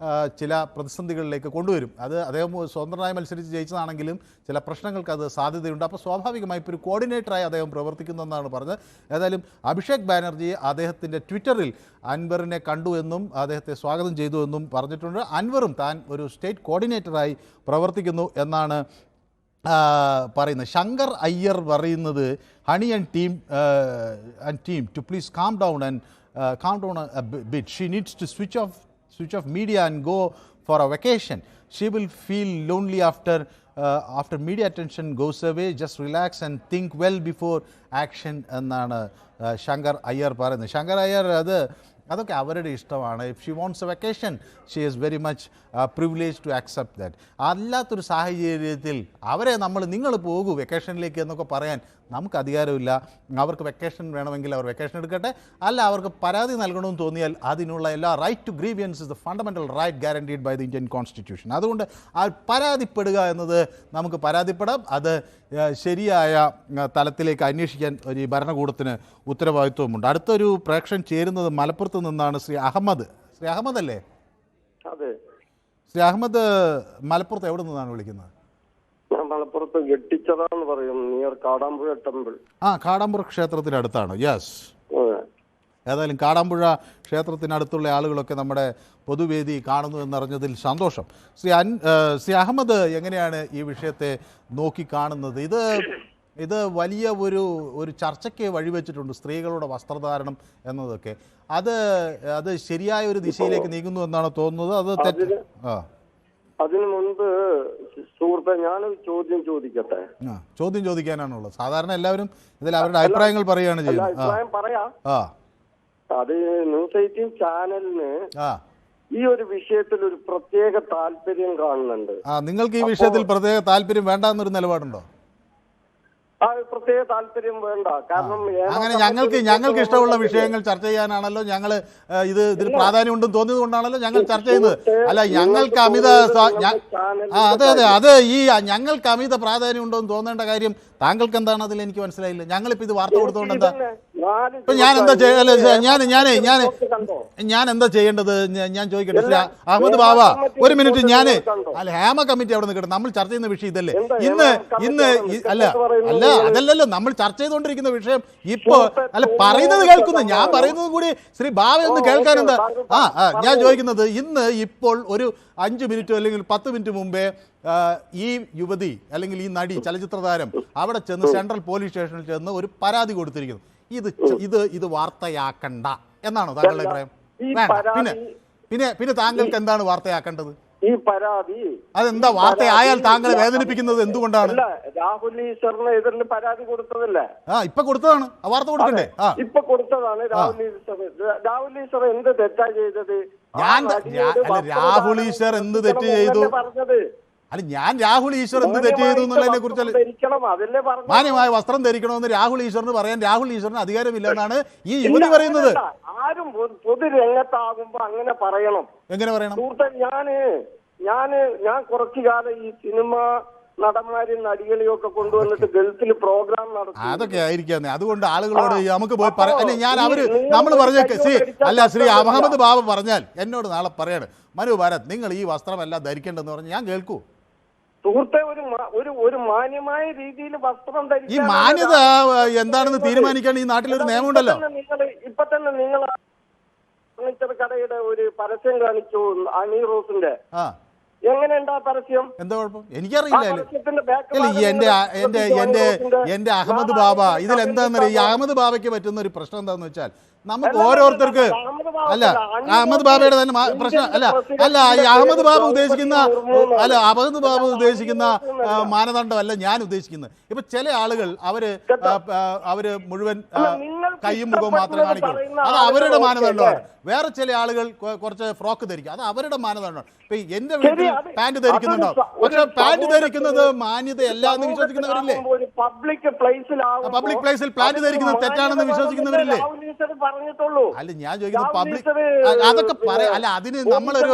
ചില പ്രതിസന്ധികളിലേക്ക് കൊണ്ടുവരും. അത് അദ്ദേഹം സ്വതന്ത്രമായി മത്സരിച്ച് ജയിച്ചതാണെങ്കിലും ചില പ്രശ്നങ്ങൾക്ക് അത് സാധ്യതയുണ്ട്. അപ്പോൾ സ്വാഭാവികമായി ഇപ്പോൾ ഒരു കോർഡിനേറ്ററായി അദ്ദേഹം പ്രവർത്തിക്കുന്നതെന്നാണ് പറഞ്ഞത്. ഏതായാലും അഭിഷേക് ബാനർജി അദ്ദേഹത്തിൻ്റെ ട്വിറ്ററിൽ അൻവറിനെ കണ്ടു എന്നും അദ്ദേഹത്തെ സ്വാഗതം ചെയ്തു എന്നും പറഞ്ഞിട്ടുണ്ട്. അൻവറും താൻ ഒരു സ്റ്റേറ്റ് കോർഡിനേറ്ററായി പ്രവർത്തിക്കുന്നു എന്നാണ് പറയുന്നത്. ശങ്കർ അയ്യർ പറയുന്നത് Honey and team to please calm down a bit. She needs to switch off media and go for a vacation. She will feel lonely after media attention goes away. Just relax and think well before action എന്നാണ് ശങ്കർ അയ്യർ പറയുന്നത്. ശങ്കർ അയ്യർ അതൊക്കെ അവരുടെ ഇഷ്ടമാണ്. If she wants a vacation she is very much privilege to accept that. അല്ലാത്തൊരു സാഹചര്യത്തിൽ അവരെ നിങ്ങൾ പോകൂ വെക്കേഷനിലേക്ക് എന്നൊക്കെ പറയാൻ നമുക്ക് അധികാരമില്ല. അവർക്ക് വെക്കേഷൻ വേണമെങ്കിൽ അവർ വെക്കേഷൻ എടുക്കട്ടെ, അല്ല അവർക്ക് പരാതി നൽകണമെന്ന് തോന്നിയാൽ അതിനുള്ള എല്ലാ right to grievance is the fundamental right guaranteed by the Indian constitution. അതുകൊണ്ട് ആ പരാതിപ്പെടുക എന്നത് നമുക്ക് പരാതിപ്പെടാം. അത് ശരിയായ തലത്തിലേക്ക് അന്വേഷിക്കാൻ ഒരു ഭരണകൂടത്തിന് ഉത്തരവാദിത്വമുണ്ട്. അടുത്തൊരു പ്രേക്ഷകൻ ചേരുന്നത് മലപ്പുറത്ത് നിന്നാണ്. ശ്രീ അഹമ്മദ്. ശ്രീ അഹമ്മദ് അല്ലേ? അതെ. ശ്രീ അഹമ്മദ് മലപ്പുറത്ത് എവിടെ നിന്നാണ് വിളിക്കുന്നത്? ഞാൻ മലപ്പുറത്ത് ഗെട്ടിച്ചതാന്ന് പറയും, നിയർ കാടാമ്പുഴ ടെമ്പിൾ. കാടാമ്പുഴ ക്ഷേത്രത്തിനടുത്താണ്. യെസ്. ഏതായാലും കാടാമ്പുഴ ക്ഷേത്രത്തിനടുത്തുള്ള ആളുകളൊക്കെ നമ്മുടെ പൊതുവേദി കാണുന്നു എന്നറിഞ്ഞതിൽ സന്തോഷം. ശ്രീ അഹമ്മദ് എങ്ങനെയാണ് ഈ വിഷയത്തെ നോക്കി കാണുന്നത്? ഇത് ഇത് വലിയ ഒരു ചർച്ചയ്ക്ക് വഴിവെച്ചിട്ടുണ്ട്, സ്ത്രീകളുടെ വസ്ത്രധാരണം എന്നതൊക്കെ. അത് ശരിയായ ഒരു ദിശയിലേക്ക് നീങ്ങുന്നു എന്നാണ് തോന്നുന്നത്. അത് തെറ്റ്. അതിനു മുൻപ് സുഹൃത്തെ ഞാനൊരു ചോദ്യം ചോദിക്കട്ടെ? ചോദ്യം ചോദിക്കാനാണുള്ളത്. സാധാരണ എല്ലാവരും ഇതിൽ അവരുടെ അഭിപ്രായങ്ങൾ പറയുകയാണ് ചെയ്യുന്നത്. അഭിപ്രായം പറയാം. അത് ന്യൂസ് 18 ചാനലിന് ഈ ഒരു വിഷയത്തിൽ ഒരു പ്രത്യേക താല്പര്യം കാണുന്നുണ്ട്. നിങ്ങൾക്ക് ഈ വിഷയത്തിൽ പ്രത്യേക താല്പര്യം വേണ്ട എന്നൊരു നിലപാടുണ്ടോ? പ്രത്യേക താല്പര്യം വേണ്ട. കാരണം അങ്ങനെ ഞങ്ങൾക്ക് ഇഷ്ടമുള്ള വിഷയങ്ങൾ ചർച്ച ചെയ്യാനാണല്ലോ ഞങ്ങൾ ഇതിൽ പ്രാധാന്യം ഉണ്ടെന്ന് തോന്നിയത് കൊണ്ടാണല്ലോ ഞങ്ങൾ ചർച്ച ചെയ്യുന്നത്. അല്ല, ഞങ്ങൾക്ക് അമിത ഞങ്ങൾക്ക് അമിത പ്രാധാന്യം ഉണ്ടോന്ന് തോന്നേണ്ട കാര്യം താങ്കൾക്ക് എന്താണ്? അതിൽ എനിക്ക് മനസ്സിലായില്ല. ഞങ്ങളിപ്പോ ഇത് വാർത്ത കൊടുത്തുകൊണ്ട് എന്താ ഇപ്പൊ ഞാൻ എന്താ ഞാൻ എന്താ ചെയ്യേണ്ടത്? ഞാൻ ചോദിക്കട്ടെ അഹമ്മദ് ബാബ, ഒരു മിനിറ്റ്. അല്ല, ഹേമ കമ്മിറ്റി അവിടെ നിൽക്കട്ടെ. നമ്മൾ ചർച്ച ചെയ്യുന്ന വിഷയം ഇതല്ലേ? ഇന്ന് അതല്ലല്ലോ നമ്മൾ ചർച്ച ചെയ്തുകൊണ്ടിരിക്കുന്ന വിഷയം. ഇപ്പൊ പറയുന്നത് കേൾക്കുന്നു, ഞാൻ പറയുന്നത് കൂടി ശ്രീ ബാബ ഒന്ന് കേൾക്കാൻ എന്താ? ഞാൻ ചോദിക്കുന്നത്, ഇപ്പോൾ ഒരു 5 മിനിറ്റോ അല്ലെങ്കിൽ 10 മിനിറ്റ് മുമ്പേ ഈ യുവതി അല്ലെങ്കിൽ ഈ നടി, ചലച്ചിത്ര താരം അവിടെ ചെന്ന് സെൻട്രൽ പോലീസ് സ്റ്റേഷനിൽ ചെന്ന് ഒരു പരാതി കൊടുത്തിരിക്കുന്നു. ഇത് വാർത്തയാക്കണ്ട എന്നാണോ താങ്കളുടെ അഭിപ്രായം? പിന്നെ താങ്കൾക്ക് എന്താണ് വാർത്തയാക്കേണ്ടത്? ഈ പരാതി അതെന്താ വാർത്തയായാൽ താങ്കളെ വേദനിപ്പിക്കുന്നത് എന്തുകൊണ്ടാണ്? രാഹുൽ ഈശ്വറിന് എതിരിൽ പരാതി കൊടുത്തതല്ലേ? ഇപ്പൊ കൊടുത്തതാണ്. വാർത്ത കൊടുക്കണ്ടേ? ഇപ്പൊ കൊടുത്തതാണ്. രാഹുൽ ഈശ്വർ എന്ത് തെറ്റാ ചെയ്തത്? രാഹുൽ ഈശ്വർ എന്ത് തെറ്റ് ചെയ്തു? ഞാൻ രാഹുൽ ഈശ്വർ എന്ത് തെറ്റ് ചെയ്തു എന്നുള്ളതിനെ കുറിച്ച് മാന്യമായ വസ്ത്രം ധരിക്കണമെന്ന് രാഹുൽ ഈശ്വറിന് പറയാൻ രാഹുൽ ഈശ്വറിന് അധികാരമില്ലെന്നാണ് ഈ യുവതി പറയുന്നത്. ആരും പൊതുരംഗത്താകുമ്പോ അങ്ങനെ പറയണം. എങ്ങനെ പറയണം? ഞാൻ കുറച്ചു കാലം ഈ സിനിമ നടന്മാരെയും നടികളെയും ഒക്കെ കൊണ്ടുവന്നിട്ട് ഗൾഫിൽ പ്രോഗ്രാം നടത്തി. അതൊക്കെ ആയിരിക്കാന്നേ. അതുകൊണ്ട് ആളുകളോട് നമുക്ക് പോയി പറയാം. നമ്മൾ പറഞ്ഞേക്ക് ശ്രീ അഹമ്മദ് ബാബ പറഞ്ഞാൽ എന്നോട് നാളെ പറയാണ്, മനു ഭാരത് നിങ്ങൾ ഈ വസ്ത്രമല്ല ധരിക്കേണ്ടെന്ന് പറഞ്ഞ് ഞാൻ കേൾക്കൂ. സുഹൃത്തെ, ഒരു മാന്യമായ രീതിയിൽ വസ്ത്രം ധരിക്കുക. ഈ മാന്യത എന്താണെന്ന് തീരുമാനിക്കാൻ ഈ നാട്ടിലൊരു നിയമമുണ്ടല്ലോ. ഇപ്പൊ തന്നെ നിങ്ങൾ ഫർണിച്ചർ കടയുടെ ഒരു പരസ്യം കാണിച്ചു, അണി റോസിന്റെ. എങ്ങനെയുണ്ടാ പരസ്യം? എന്താ കുഴപ്പം? എനിക്കറിയില്ല. എന്റെ അഹമ്മദ് ബാബ ഇതിൽ എന്താണെന്നറിയാം. ഈ അഹമ്മദ് ബാബയ്ക്ക് പറ്റുന്ന ഒരു പ്രശ്നം എന്താന്ന് വെച്ചാൽ, നമുക്ക് ഓരോരുത്തർക്ക് അഹമ്മദ് ബാബയുടെ തന്നെ പ്രശ്നം ഈ അഹമ്മദ് ബാബ ഉദ്ദേശിക്കുന്ന മാനദണ്ഡമല്ല ഞാൻ ഉദ്ദേശിക്കുന്നത്. ഇപ്പൊ ചില ആളുകൾ അവര് മുഴുവൻ കൈയും മുഖവും മാത്രമേ കാണിക്കുള്ളൂ. അത് അവരുടെ മാനദണ്ഡമാണ്. വേറെ ചില ആളുകൾ കുറച്ച് ഫ്രോക്ക് ധരിക്കും, അത് അവരുടെ മാനദണ്ഡമാണ്. ഇപ്പൊ എന്റെ വീട്ടിൽ പാന്റ് ധരിക്കുന്നുണ്ടാവും, പക്ഷെ പാന്റ് ധരിക്കുന്നത് മാന്യതയല്ല എന്ന് വിശ്വസിക്കുന്നവരില്ലേ? പബ്ലിക് പ്ലേസിൽ പാന്റ് ധരിക്കുന്നത് തെറ്റാണെന്ന് വിശ്വസിക്കുന്നവരില്ലേ? അല്ല, ഞാൻ ചോദിക്കുന്നത് പബ്ലിക് അതൊക്കെ പറയാം. അല്ല, അതിന് നമ്മളൊരു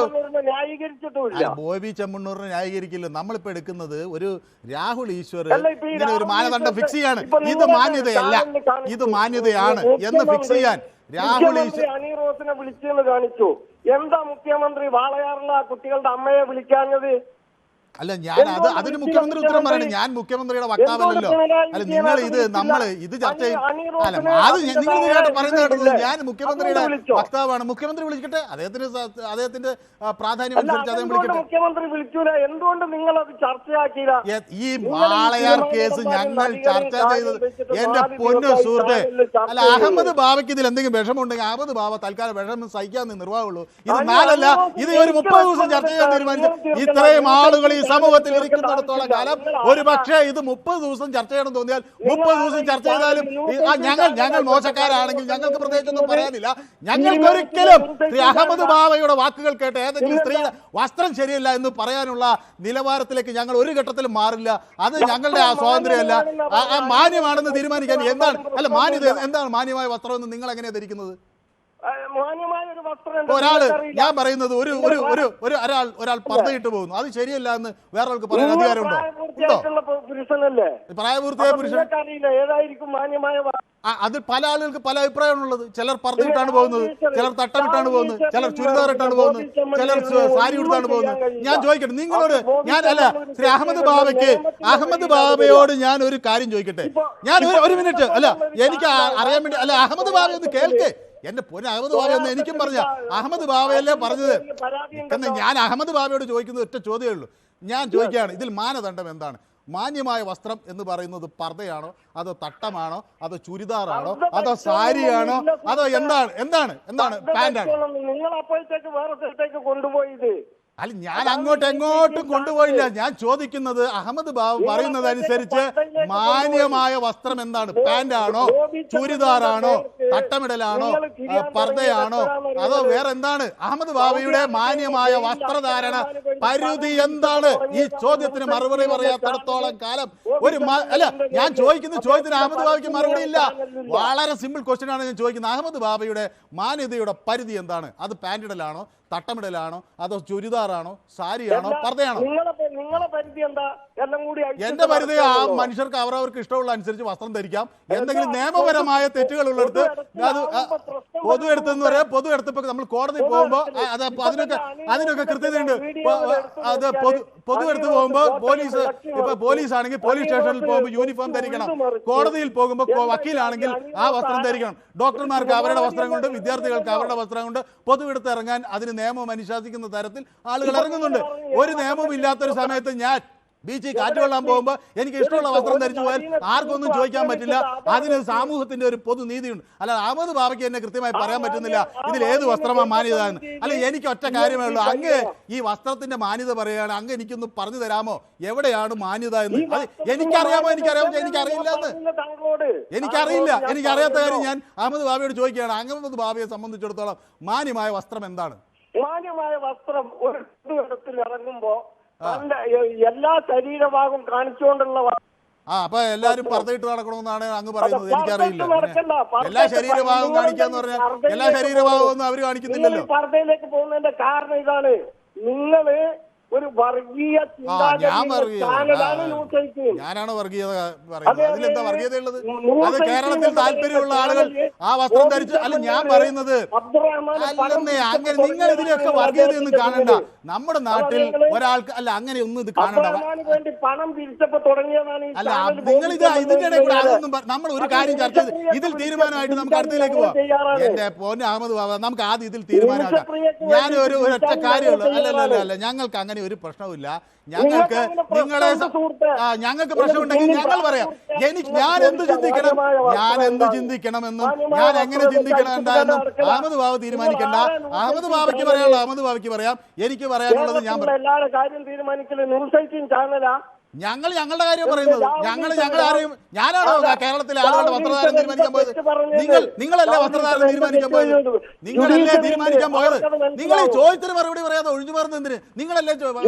ബോബി ചെമ്മണ്ണൂറിനെ ന്യായീകരിക്കില്ല. നമ്മളിപ്പോ എടുക്കുന്നത് ഒരു രാഹുൽ ഈശ്വർ ഇങ്ങനെ ഒരു മാനദണ്ഡം ഫിക്സ് ചെയ്യാണ്. ഇത് മാന്യതയല്ല, ഇത് മാന്യതയാണ് എന്ന് ഫിക്സ് ചെയ്യാൻ രാഹുൽ ഈശ്വർ അണീറോസിനെ വിളിച്ചെന്ന് കാണിച്ചു. എന്താ മുഖ്യമന്ത്രി വാളയാറുള്ള കുട്ടികളുടെ അമ്മയെ വിളിക്കാഞ്ഞത്? അല്ല, അതിന് മുഖ്യമന്ത്രി ഉത്തരം പറയണം. ഞാൻ മുഖ്യമന്ത്രിയുടെ വക്താവല്ലല്ലോ. അല്ല, നിങ്ങൾ ഇത് ചർച്ച ചെയ്യും. അല്ല, അത് നിങ്ങൾ പറയുന്നത് കേട്ടത് ഞാൻ മുഖ്യമന്ത്രിയുടെ വക്താവാണ്. മുഖ്യമന്ത്രി വിളിക്കട്ടെ, അദ്ദേഹത്തിന്റെ പ്രാധാന്യം അനുസരിച്ച് അദ്ദേഹം വിളിക്കട്ടെ. മുഖ്യമന്ത്രി വിളിക്കൂല, എന്തുകൊണ്ട് നിങ്ങൾ അത് ചർച്ചയാക്കിയില്ല? ഈ വാളയാർ കേസ് ഞങ്ങൾ ചർച്ച ചെയ്തത് എന്റെ പൊന്നു സുഹൃത്തെ. അല്ല, അഹമ്മദ് ബാബയ്ക്ക് ഇതിൽ എന്തെങ്കിലും വിഷമമുണ്ടെങ്കിൽ അഹമ്മദ് ബാബ തൽക്കാലം വിഷമം സഹിക്കാന്ന് നിർവാഹമുള്ളൂ. ഇത് നാലല്ല, ഇത് ഒരു 30 ദിവസം ചർച്ച ചെയ്യാൻ തീരുമാനിച്ചു. ഇത്രയും ആളുകൾ ഈ സമൂഹത്തിൽ ഇരിക്കുന്നിടത്തോളം കാലം ഒരു പക്ഷേ ഇത് 30 ദിവസം ചർച്ച ചെയ്യണം തോന്നിയാൽ 30 ദിവസം ചർച്ച ചെയ്താലും ഞങ്ങൾ മോശക്കാരാണെങ്കിൽ ഞങ്ങൾക്ക് പ്രത്യേകിച്ചൊന്നും പറയാനില്ല. ഞങ്ങൾക്ക് ഒരിക്കലും ശ്രീ അഹമ്മദ് ബാബയുടെ വാക്കുകൾ കേട്ട് ഏതെങ്കിലും സ്ത്രീയുടെ വസ്ത്രം ശരിയല്ല എന്ന് പറയാനുള്ള നിലവാരത്തിലേക്ക് ഞങ്ങൾ ഒരു ഘട്ടത്തിലും മാറില്ല. അത് ഞങ്ങളുടെ സ്വാതന്ത്ര്യമല്ല. മാന്യമാണെന്ന് തീരുമാനിക്കാൻ മാന്യത എന്താണ്? മാന്യമായ വസ്ത്രം എന്ന് നിങ്ങൾ എങ്ങനെയാണ് ധരിക്കുന്നത്? ഞാൻ പറയുന്നത് ഒരാൾ പർദ്ദയിട്ട് പോകുന്നു, അത് ശരിയല്ല എന്ന് വേറൊരാൾക്ക് പറയാൻ അധികാരമുണ്ടോ? പ്രായപൂർത്തിയായ പുരുഷൻ അത് പല ആളുകൾക്ക് പല അഭിപ്രായമാണുള്ളത്. ചിലർ പർദ്ദയിട്ടാണ് പോകുന്നത്, ചിലർ തട്ടമിട്ടാണ് പോകുന്നത്, ചിലർ ചുരിദാറിട്ടാണ് പോകുന്നത്, ചിലർ സാരി ഉടുത്താണ് പോകുന്നത്. ഞാൻ ചോദിക്കട്ടെ നിങ്ങളോട്, ശ്രീ അഹമ്മദ് ബാബയോട് ഞാൻ ഒരു കാര്യം ചോദിക്കട്ടെ. ഞാൻ ഒരു മിനിറ്റ്, എനിക്ക് അറിയാൻ വേണ്ടി അഹമ്മദ് ബാബ ഒന്ന് കേൾക്ക്. എന്റെ പൊന്ന് അഹമ്മദ് ബാബ എന്ന് എനിക്കും പറഞ്ഞ അഹമ്മദ് ബാബയല്ലേ പറഞ്ഞത്. ഞാൻ അഹമ്മദ് ബാബയോട് ചോദിക്കുന്നത് ഒറ്റ ചോദ്യമേ ഉള്ളൂ. ഞാൻ ചോദിക്കുകയാണ്, ഇതിൽ മാനദണ്ഡം എന്താണ്? മാന്യമായ വസ്ത്രം എന്ന് പറയുന്നത് പർദ്ദയാണോ, അതോ തട്ടമാണോ, അതോ ചുരിദാറാണോ, അതോ സാരിയാണോ, അതോ എന്താണ് പാന്റാണോ? നിങ്ങൾ അപ്പോഴത്തേക്ക് വേറെ സ്ഥലത്തേക്ക് കൊണ്ടുപോയത്. അല്ല, ഞാൻ എങ്ങോട്ടും കൊണ്ടുപോയില്ല. ഞാൻ ചോദിക്കുന്നത് അഹമ്മദ് ബാബു പറയുന്നത് അനുസരിച്ച് മാന്യമായ വസ്ത്രം എന്താണ്? പാന്റാണോ, ചുരിദാറാണോ, തട്ടമിടലാണോ, പർദ്ദയാണോ, അതോ വേറെ എന്താണ്? അഹമ്മദ് ബാബയുടെ മാന്യമായ വസ്ത്രധാരണ പരിധി എന്താണ്? ഈ ചോദ്യത്തിന് മറുപടി പറയാത്തിടത്തോളം കാലം അല്ല, ഞാൻ ചോദിക്കുന്ന ചോദ്യത്തിന് അഹമ്മദ് ബാബയ്ക്ക് മറുപടി ഇല്ല. വളരെ സിമ്പിൾ ക്വസ്റ്റ്യൻ ആണ് ഞാൻ ചോദിക്കുന്നത്. അഹമ്മദ് ബാബയുടെ മാന്യതയുടെ പരിധി എന്താണ്? അത് പാന്റിടലാണോ, തട്ടമിടലാണോ, അതോ ചുരിദാറാണോ, സാരിയാണോ, പർദ്ദയാണോ? നിങ്ങളെ പരിധി എന്താ? എല്ലാം കൂടി എന്റെ പരിധി ആ മനുഷ്യർക്ക് അവരവർക്ക് ഇഷ്ടമുള്ള അനുസരിച്ച് വസ്ത്രം ധരിക്കാം. എന്തെങ്കിലും നിയമപരമായ തെറ്റുകൾ ഉള്ളിടത്ത് അത് പൊതു എടുത്തെന്ന് പറയാം. പൊതു എടുത്തപ്പോ നമ്മൾ കോടതി പോകുമ്പോ അത് അതിനൊക്കെ കൃത്യതയുണ്ട്. അത് പൊതു എടുത്ത് പോകുമ്പോ പോലീസ് ആണെങ്കിൽ പോലീസ് സ്റ്റേഷനിൽ പോകുമ്പോൾ യൂണിഫോം ധരിക്കണം. കോടതിയിൽ പോകുമ്പോൾ വക്കീലാണെങ്കിൽ ആ വസ്ത്രം ധരിക്കണം. ഡോക്ടർമാർക്ക് അവരുടെ വസ്ത്രം കൊണ്ട്, വിദ്യാർത്ഥികൾക്ക് അവരുടെ വസ്ത്രം കൊണ്ട് പൊതു എടുത്ത് ഇറങ്ങാൻ അതിന് നിയമം അനുശാസിക്കുന്ന തരത്തിൽ ആളുകൾ ഇറങ്ങുന്നുണ്ട്. ഒരു നിയമവും ഇല്ലാത്തൊരു സമയത്ത് ഞാൻ ബീച്ചിൽ കാറ്റ് കൊള്ളാൻ പോകുമ്പോൾ എനിക്ക് ഇഷ്ടമുള്ള വസ്ത്രം ധരിച്ചു പോയാൽ ആർക്കൊന്നും ചോദിക്കാൻ പറ്റില്ല. അതിന് സമൂഹത്തിന്റെ ഒരു പൊതു നീതിയുണ്ട്. അല്ല, അഹമ്മദ് ബാബയ്ക്ക് എന്നെ കൃത്യമായി പറയാൻ പറ്റുന്നില്ല ഇതിൽ ഏത് വസ്ത്രമാണ് മാന്യത എന്ന്. അല്ല, എനിക്ക് ഒറ്റ കാര്യമേ ഉള്ളൂ. അങ്ങ് ഈ വസ്ത്രത്തിന്റെ മാന്യത പറയുകയാണ്. അങ്ങ് എനിക്കൊന്ന് പറഞ്ഞു തരാമോ എവിടെയാണ് മാന്യത എന്ന്? അത് എനിക്കറിയാമോ? എനിക്കറിയില്ല എന്ന്. എനിക്കറിയാത്ത കാര്യം ഞാൻ അഹമ്മദ് ബാബയോട് ചോദിക്കുകയാണ്. അഹമ്മദ് ബാബയെ സംബന്ധിച്ചിടത്തോളം മാന്യമായ വസ്ത്രം എന്താണ്? മാന്യമായ വസ്ത്രം ഒരു ഇടത്തിൽ ഇറങ്ങുമ്പോ എല്ലാ ശരീരഭാഗം കാണിച്ചുകൊണ്ടുള്ള അപ്പൊ എല്ലാരും പർദ്ദയിട്ട് നടക്കണമെന്നാണ് അങ്ങ് പറയുന്നത്. എനിക്കറിയില്ല. എല്ലാ ശരീരഭാഗവും കാണിക്കാന്ന് പറഞ്ഞാൽ എല്ലാ ശരീരഭാഗവും ഒന്നും അവര് കാണിക്കുന്നില്ലല്ലോ. പർദ്ദയിലേക്ക് പോകുന്നതിന്റെ കാരണം ഇതാണ്. നിങ്ങള് ഒരു വർഗീയ ഞാനാണ് വർഗീയത പറയുന്നത്? അതിലെന്താ വർഗീയത ഉള്ളത്? അത് കേരളത്തിൽ താല്പര്യമുള്ള ആളുകൾ ആ വസ്ത്രം ധരിച്ച് അല്ല, ഞാൻ പറയുന്നത് അല്ലെന്നേ. അങ്ങനെ നിങ്ങൾ ഇതിലൊക്കെ വർഗീയതയൊന്നും കാണണ്ട. നമ്മുടെ നാട്ടിൽ ഒരാൾക്ക് അല്ല അങ്ങനെ ഒന്നും ഇത് കാണണ്ട. അല്ല, നിങ്ങൾ ഇതിന്റെ ഇടയിൽ കൂടെ അതൊന്നും നമ്മൾ ഒരു കാര്യം ചർച്ച ചെയ്ത് ഇതിൽ തീരുമാനമായിട്ട് നമുക്ക് അടുത്തതിലേക്ക് പോവാം. എന്റെ പൊന്ന് അഹമ്മദ് ബാബ, നമുക്ക് ആദ്യം ഇതിൽ തീരുമാനമാക്കാം. ഞാനൊരു ഒറ്റ കാര്യമുള്ളൂ. അല്ല, ഞങ്ങൾക്ക് അങ്ങനെ ഒരു പ്രശ്നവുമില്ല. ഞങ്ങൾക്ക് പ്രശ്നമുണ്ടെങ്കിൽ ഞങ്ങൾ പറയാം. ഞാൻ എന്ത് ചിന്തിക്കണമെന്നും ഞാൻ എങ്ങനെ ചിന്തിക്കണം എന്താണെന്നും അഹമ്മദ് ബാബ തീരുമാനിക്കണ്ട. അഹമ്മദ് ബാബയ്ക്ക് പറയാനുള്ള അഹമ്മദ് ബാബയ്ക്ക് പറയാം. എനിക്ക് പറയാനുള്ളത് ഞാൻ പറയാം. ഞങ്ങളുടെ കാര്യം പറയുന്നത് ആരെയും ഞാനാണോ കേരളത്തിലെ ആളുകളുടെ വസ്ത്രധാരം തീരുമാനിക്കാൻ പോയത്? നിങ്ങളല്ലേ വസ്ത്രധാരം തീരുമാനിക്കാൻ പോയത്? നിങ്ങൾ ഈ ചോദ്യത്തിന് മറുപടി പറയാതെ ഒഴിഞ്ഞു മാറുന്നത് എന്തിന്? നിങ്ങളല്ലേ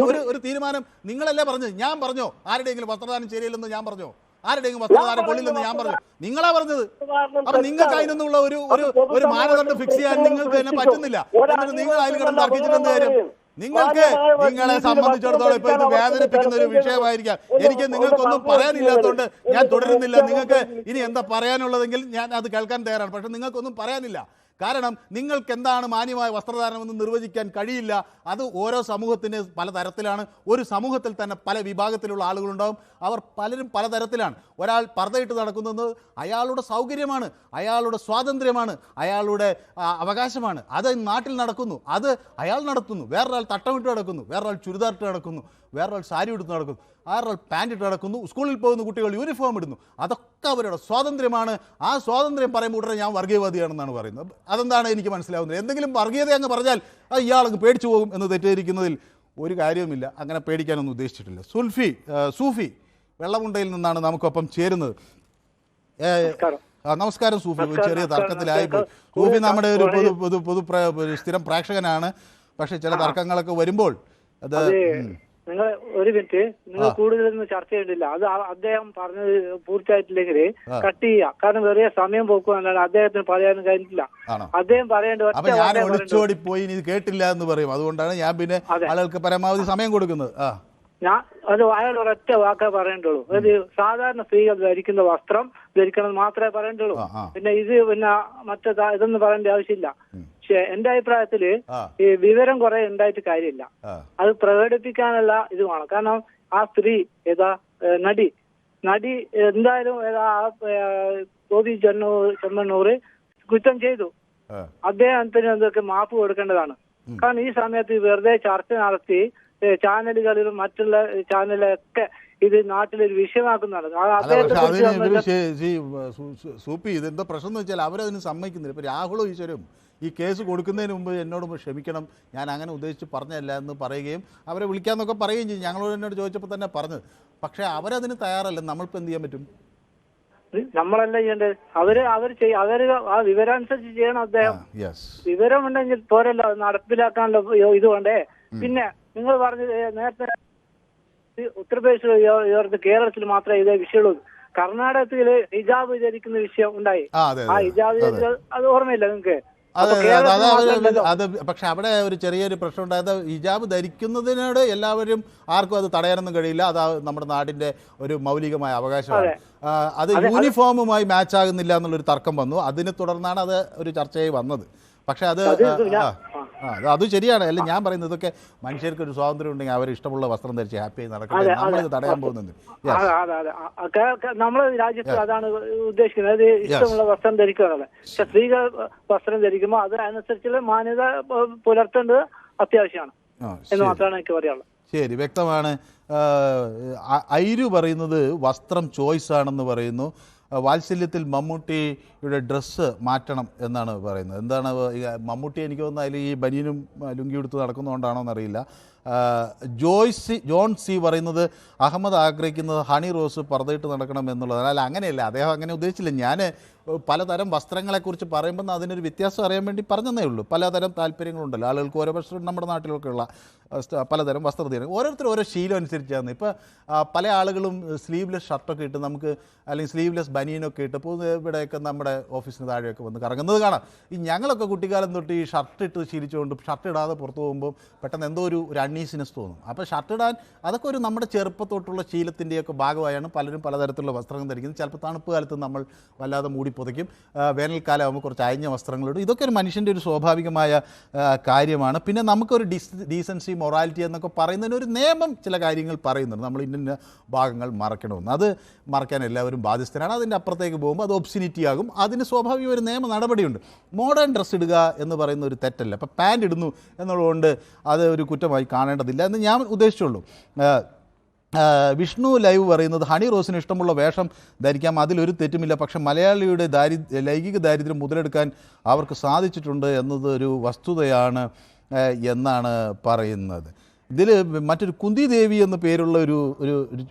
ഒരു തീരുമാനം നിങ്ങളല്ലേ പറഞ്ഞത്? ഞാൻ പറഞ്ഞോ ആരുടെയെങ്കിലും വസ്ത്രധാരം ശരിയല്ലെന്ന് ഞാൻ പറഞ്ഞോ? ആരുടെയെങ്കിലും വസ്ത്രധാരം കൊള്ളില്ലെന്ന് ഞാൻ പറഞ്ഞു? നിങ്ങളാ പറഞ്ഞത്. അപ്പൊ നിങ്ങൾക്ക് അതിനൊന്നുള്ള ഒരു മാനദണ്ഡം ഫിക്സ് ചെയ്യാൻ നിങ്ങൾക്ക് തന്നെ പറ്റുന്നില്ല. എന്നിട്ട് നിങ്ങൾ അതിൽ കിടന്ന് തർക്കിച്ചിട്ടെന്ത് കാര്യം? നിങ്ങളെ സംബന്ധിച്ചിടത്തോളം ഇപ്പൊ ഇത് വേദനിപ്പിക്കുന്ന ഒരു വിഷയമായിരിക്കാം. എനിക്ക് നിങ്ങൾക്കൊന്നും പറയാനില്ലാത്തതുകൊണ്ട് ഞാൻ തുടരുന്നില്ല. നിങ്ങൾക്ക് ഇനി എന്താ പറയാനുള്ളതെങ്കിൽ ഞാൻ അത് കേൾക്കാൻ തയ്യാറാണ്. പക്ഷെ നിങ്ങൾക്കൊന്നും പറയാനില്ല. കാരണം നിങ്ങൾക്ക് എന്താണ് മാന്യമായ വസ്ത്രധാരണമെന്ന് നിർവചിക്കാൻ കഴിയില്ല. അത് ഓരോ സമൂഹത്തിന് പലതരത്തിലാണ്. ഒരു സമൂഹത്തിൽ തന്നെ പല വിഭാഗത്തിലുള്ള ആളുകളുണ്ടാവും. അവർ പലരും പലതരത്തിലാണ്. ഒരാൾ പർദ്ദയിട്ട് നടക്കുന്നത് അയാളുടെ സൗകര്യമാണ്, അയാളുടെ സ്വാതന്ത്ര്യമാണ്, അയാളുടെ അവകാശമാണ്. അത് നാട്ടിൽ നടക്കുന്നു, അത് അയാൾ നടത്തുന്നു. വേറൊരാൾ തട്ടമിട്ട് നടക്കുന്നു, വേറൊരാൾ ചുരിദാറിട്ട് നടക്കുന്നു, വേറൊരാൾ സാരി എടുത്ത് നടക്കുന്നു, വേറൊരാൾ പാൻറ് ഇട്ട് നടക്കുന്നു. സ്കൂളിൽ പോകുന്ന കുട്ടികൾ യൂണിഫോം ഇടുന്നു. അതൊക്കെ അവരുടെ സ്വാതന്ത്ര്യമാണ്. ആ സ്വാതന്ത്ര്യം പറയുമ്പോൾ ഉടനെ ഞാൻ വർഗീയവാദിയാണെന്നാണ് പറയുന്നത്. അതെന്താണ് എനിക്ക് മനസ്സിലാവുന്നത്? എന്തെങ്കിലും വർഗീയത അങ്ങ് പറഞ്ഞാൽ ഇയാളങ്ങ് പേടിച്ചു പോകും എന്ന് തെറ്റിദ്ധരിക്കുന്നതിൽ ഒരു കാര്യവുമില്ല. അങ്ങനെ പേടിക്കാനൊന്നും ഉദ്ദേശിച്ചിട്ടില്ല. സൂഫി വെള്ളമുണ്ടയിൽ നിന്നാണ് നമുക്കൊപ്പം ചേരുന്നത്. നമസ്കാരം സൂഫി. ചെറിയ തർക്കത്തിലായിപ്പോയി. സൂഫി നമ്മുടെ ഒരു സ്ഥിരം പ്രേക്ഷകനാണ്. പക്ഷെ ചില തർക്കങ്ങളൊക്കെ വരുമ്പോൾ അത് നിങ്ങൾ ഒരു മിനിറ്റ്, നിങ്ങൾ കൂടുതലൊന്നും ചർച്ച ചെയ്തിട്ടില്ല. അത് അദ്ദേഹം പറഞ്ഞത് പൂർത്തിയായിട്ടില്ലെങ്കിൽ കട്ട് ചെയ്യുക. കാരണം വേറെ സമയം പോക്കുവാനാണ്. അദ്ദേഹത്തിന് പറയാനും കഴിഞ്ഞിട്ടില്ല. അദ്ദേഹം പറയേണ്ട ഒളിച്ചോടി പോയി ഇത് കേട്ടില്ല എന്ന് പറയും. അതുകൊണ്ടാണ് ഞാൻ പിന്നെ ആളുകൾക്ക് പരമാവധി സമയം കൊടുക്കുന്നത്. അയാൾ ഒരൊറ്റ വാക്കേ പറയേണ്ടുള്ളൂ. അത് സാധാരണ സ്ത്രീകൾ ധരിക്കുന്ന വസ്ത്രം ധരിക്കണം മാത്രമേ പറയേണ്ടുള്ളൂ. പിന്നെ മറ്റേ ഇതൊന്നും പറയേണ്ട ആവശ്യമില്ല. പക്ഷെ എന്റെ അഭിപ്രായത്തില് ഈ വിവരം കുറെ ഉണ്ടായിട്ട് കാര്യമില്ല. അത് പ്രകടിപ്പിക്കാനുള്ള ഇത് വേണം. കാരണം ആ സ്ത്രീ നടി എന്തായാലും ഗോപി ചെമ്മണ്ണൂർ കുറ്റം ചെയ്തു. അദ്ദേഹത്തിന് എന്തൊക്കെ മാപ്പ് കൊടുക്കേണ്ടതാണ്. കാരണം ഈ സമയത്ത് വെറുതെ ചർച്ച നടത്തി ചാനലുകളിലും മറ്റുള്ള ചാനലൊക്കെ ഇത് നാട്ടിലൊരു വിഷയമാക്കുന്നതാണ്. സൂപ്പി ഇതെന്താ പ്രശ്നം എന്ന് വെച്ചാൽ അവരതിന് സമ്മതിക്കുന്നില്ല. ഇപ്പോൾ രാഹുലും ഈശ്വരും ഈ കേസ് കൊടുക്കുന്നതിന് മുമ്പ് എന്നോട് ക്ഷമിക്കണം, ഞാൻ അങ്ങനെ ഉദ്ദേശിച്ച് പറഞ്ഞല്ല എന്ന് പറയുകയും അവരെ വിളിക്കാമെന്നൊക്കെ പറയുകയും ചെയ്യും. ഞങ്ങളോട് എന്നോട് ചോദിച്ചപ്പോൾ തന്നെ പറഞ്ഞത്. പക്ഷേ അവരതിന് തയ്യാറല്ല. നമ്മളിപ്പോൾ എന്ത് ചെയ്യാൻ പറ്റും? നമ്മളല്ല ചെയ്യേണ്ടത്. അവര് ആ വിവരാനുസരിച്ച് ചെയ്യണം. അദ്ദേഹം വിവരമുണ്ടെങ്കിൽ പോരല്ലോ നടപ്പിലാക്കാനുള്ള ഇത് വേണ്ടേ. പിന്നെ നിങ്ങൾ പറഞ്ഞത് നേരത്തെ ഉത്തർപ്രദേശിൽ കേരളത്തിൽ മാത്രമേ ഇതേ വിഷയമുള്ളൂ. കർണാടകത്തില് ഹിജാബ് ധരിക്കുന്ന വിഷയം ഉണ്ടായി. ആ ഹിജാബ് അത് ഓർമ്മയില്ല നിങ്ങൾക്ക്? അത് പക്ഷെ അവിടെ ഒരു ചെറിയൊരു പ്രശ്നം ഉണ്ടായത് ഹിജാബ് ധരിക്കുന്നതിനോട് എല്ലാവരും ആർക്കും അത് തടയാനൊന്നും കഴിയില്ല. അത് നമ്മുടെ നാടിന്റെ ഒരു മൗലികമായ അവകാശമാണ്. അത് യൂണിഫോമുമായി മാച്ച് ആകുന്നില്ല എന്നുള്ളൊരു തർക്കം വന്നു. അതിനെ തുടർന്നാണ് അത് ഒരു ചർച്ചയായി വന്നത്. പക്ഷെ അത് ശരിയാണ്. അല്ല ഞാൻ പറയുന്നത് ഇതൊക്കെ മനുഷ്യർക്ക് ഒരു സ്വാതന്ത്ര്യം ഉണ്ടെങ്കിൽ അവർ ഇഷ്ടമുള്ള വസ്ത്രം ധരിച്ച് ഹാപ്പിയായി നടക്കുന്നത്. നമ്മളിത് തടയാൻ പോകുന്നുണ്ട്. നമ്മളെ രാജ്യത്ത് അതാണ് ഉദ്ദേശിക്കുന്നത്, ഇഷ്ടമുള്ള വസ്ത്രം ധരിക്കുകയാണല്ലോ. പക്ഷെ സ്ത്രീകൾ വസ്ത്രം ധരിക്കുമ്പോൾ അത് അനുസരിച്ചുള്ള മാന്യത പുലർത്തേണ്ടത് അത്യാവശ്യമാണ് എന്ന് മാത്രമാണ് എനിക്ക് പറയാനുള്ളത്. ശരി, വ്യക്തമാണ്. ഐരു പറയുന്നത് വസ്ത്രം ചോയ്സ് ആണെന്ന് പറയുന്നു. വാത്സല്യത്തിൽ മമ്മൂട്ടിയുടെ ഡ്രസ്സ് മാറ്റണം എന്നാണ് പറയുന്നത്. എന്താണ് മമ്മൂട്ടി എനിക്ക് തോന്നുന്നു അതിൽ ഈ ബനിയനും ലുങ്കി എടുത്ത് നടക്കുന്നതുകൊണ്ടാണോ എന്നറിയില്ല. ജോൺ സി പറയുന്നത് അഹമ്മദ് ആഗ്രഹിക്കുന്നത് ഹണി റോസ് പർദ്ദയിട്ട് നടക്കണം എന്നുള്ളതാണ്. അല്ല, അങ്ങനെയല്ല, അദ്ദേഹം അങ്ങനെ ഉദ്ദേശിച്ചില്ല. ഞാൻ പലതരം വസ്ത്രങ്ങളെക്കുറിച്ച് പറയുമ്പോൾ അതിനൊരു വ്യത്യാസം അറിയാൻ വേണ്ടി പറഞ്ഞതേ ഉള്ളൂ. പലതരം താല്പര്യങ്ങളുണ്ടല്ലോ ആളുകൾക്ക്. ഓരോ വസ്ത്രം നമ്മുടെ നാട്ടിലൊക്കെ ഉള്ള പലതരം വസ്ത്രധാരണം ഓരോരുത്തരും ഓരോ ശീലം അനുസരിച്ചാണ്. ഇപ്പോൾ പല ആളുകളും സ്ലീവ്ലെസ് ഷർട്ടൊക്കെ ഇട്ട് നമുക്ക് അല്ലെങ്കിൽ സ്ലീവ്ലെസ് ബനിയനൊക്കെ ഇട്ട് ഇവിടെയൊക്കെ നമ്മുടെ ഓഫീസിന് താഴെയൊക്കെ വന്ന് കറങ്ങുന്നത് കാണാം. ഈ ഞങ്ങളൊക്കെ കുട്ടിക്കാലം തൊട്ട് ഈ ഷർട്ട് ഇട്ട് ശീലിച്ചുകൊണ്ട് ഷർട്ട് ഇടാതെ പുറത്ത് പോകുമ്പോൾ പെട്ടെന്ന് എന്തോ ഒരു അൺഈസിനെസ് തോന്നും. അപ്പോൾ ഷർട്ട് ഇടാൻ അതൊക്കെ ഒരു നമ്മുടെ ചെറുപ്പത്തൊട്ടുള്ള ശീലത്തിൻ്റെയൊക്കെ ഭാഗമായാണ് പലരും പലതരത്തിലുള്ള വസ്ത്രങ്ങൾ ധരിക്കുന്നത്. ചിലപ്പോൾ തണുപ്പ് കാലത്ത് നമ്മൾ വല്ലാതെ മൂടിപ്പൊതയ്ക്കും, വേനൽക്കാലം ആകുമ്പോൾ കുറച്ച് അയഞ്ഞ വസ്ത്രങ്ങളിടും. ഇതൊക്കെ ഒരു മനുഷ്യൻ്റെ ഒരു സ്വാഭാവികമായ കാര്യമാണ്. പിന്നെ നമുക്കൊരു ഡീസൻസി മൊറാലിറ്റി എന്നൊക്കെ പറയുന്നതിന് ഒരു നിയമം ചില കാര്യങ്ങൾ പറയുന്നുണ്ട്. നമ്മൾ ഇന്ന ഭാഗങ്ങൾ മറക്കണമെന്ന്. അത് മറക്കാൻ എല്ലാവരും ബാധ്യസ്ഥരാണ്. അതിൻ്റെ അപ്പുറത്തേക്ക് പോകുമ്പോൾ അത് ഒബ്സിനിറ്റി ആകും. അതിന് സ്വാഭാവിക ഒരു നിയമ നടപടിയുണ്ട്. മോഡേൺ ഡ്രസ്സ് ഇടുക എന്ന് പറയുന്ന ഒരു തെറ്റല്ല. അപ്പോൾ പാൻറ് ഇടുന്നു എന്നുള്ളതുകൊണ്ട് അത് ഒരു കുറ്റമായി കാണേണ്ടതില്ല എന്ന് ഞാൻ ഉദ്ദേശിച്ചുള്ളൂ. വിഷ്ണു ലൈവ് പറയുന്നത് ഹണി റോസിന് ഇഷ്ടമുള്ള വേഷം ധരിക്കാം, അതിലൊരു തെറ്റുമില്ല. പക്ഷെ മലയാളിയുടെ ലൈംഗിക ദാരിദ്ര്യം മുതലെടുക്കാൻ അവർക്ക് സാധിച്ചിട്ടുണ്ട് എന്നത് ഒരു വസ്തുതയാണ് എന്നാണ് പറയുന്നത്. ഇതിൽ മറ്റൊരു കുന്തി ദേവി എന്ന പേരുള്ള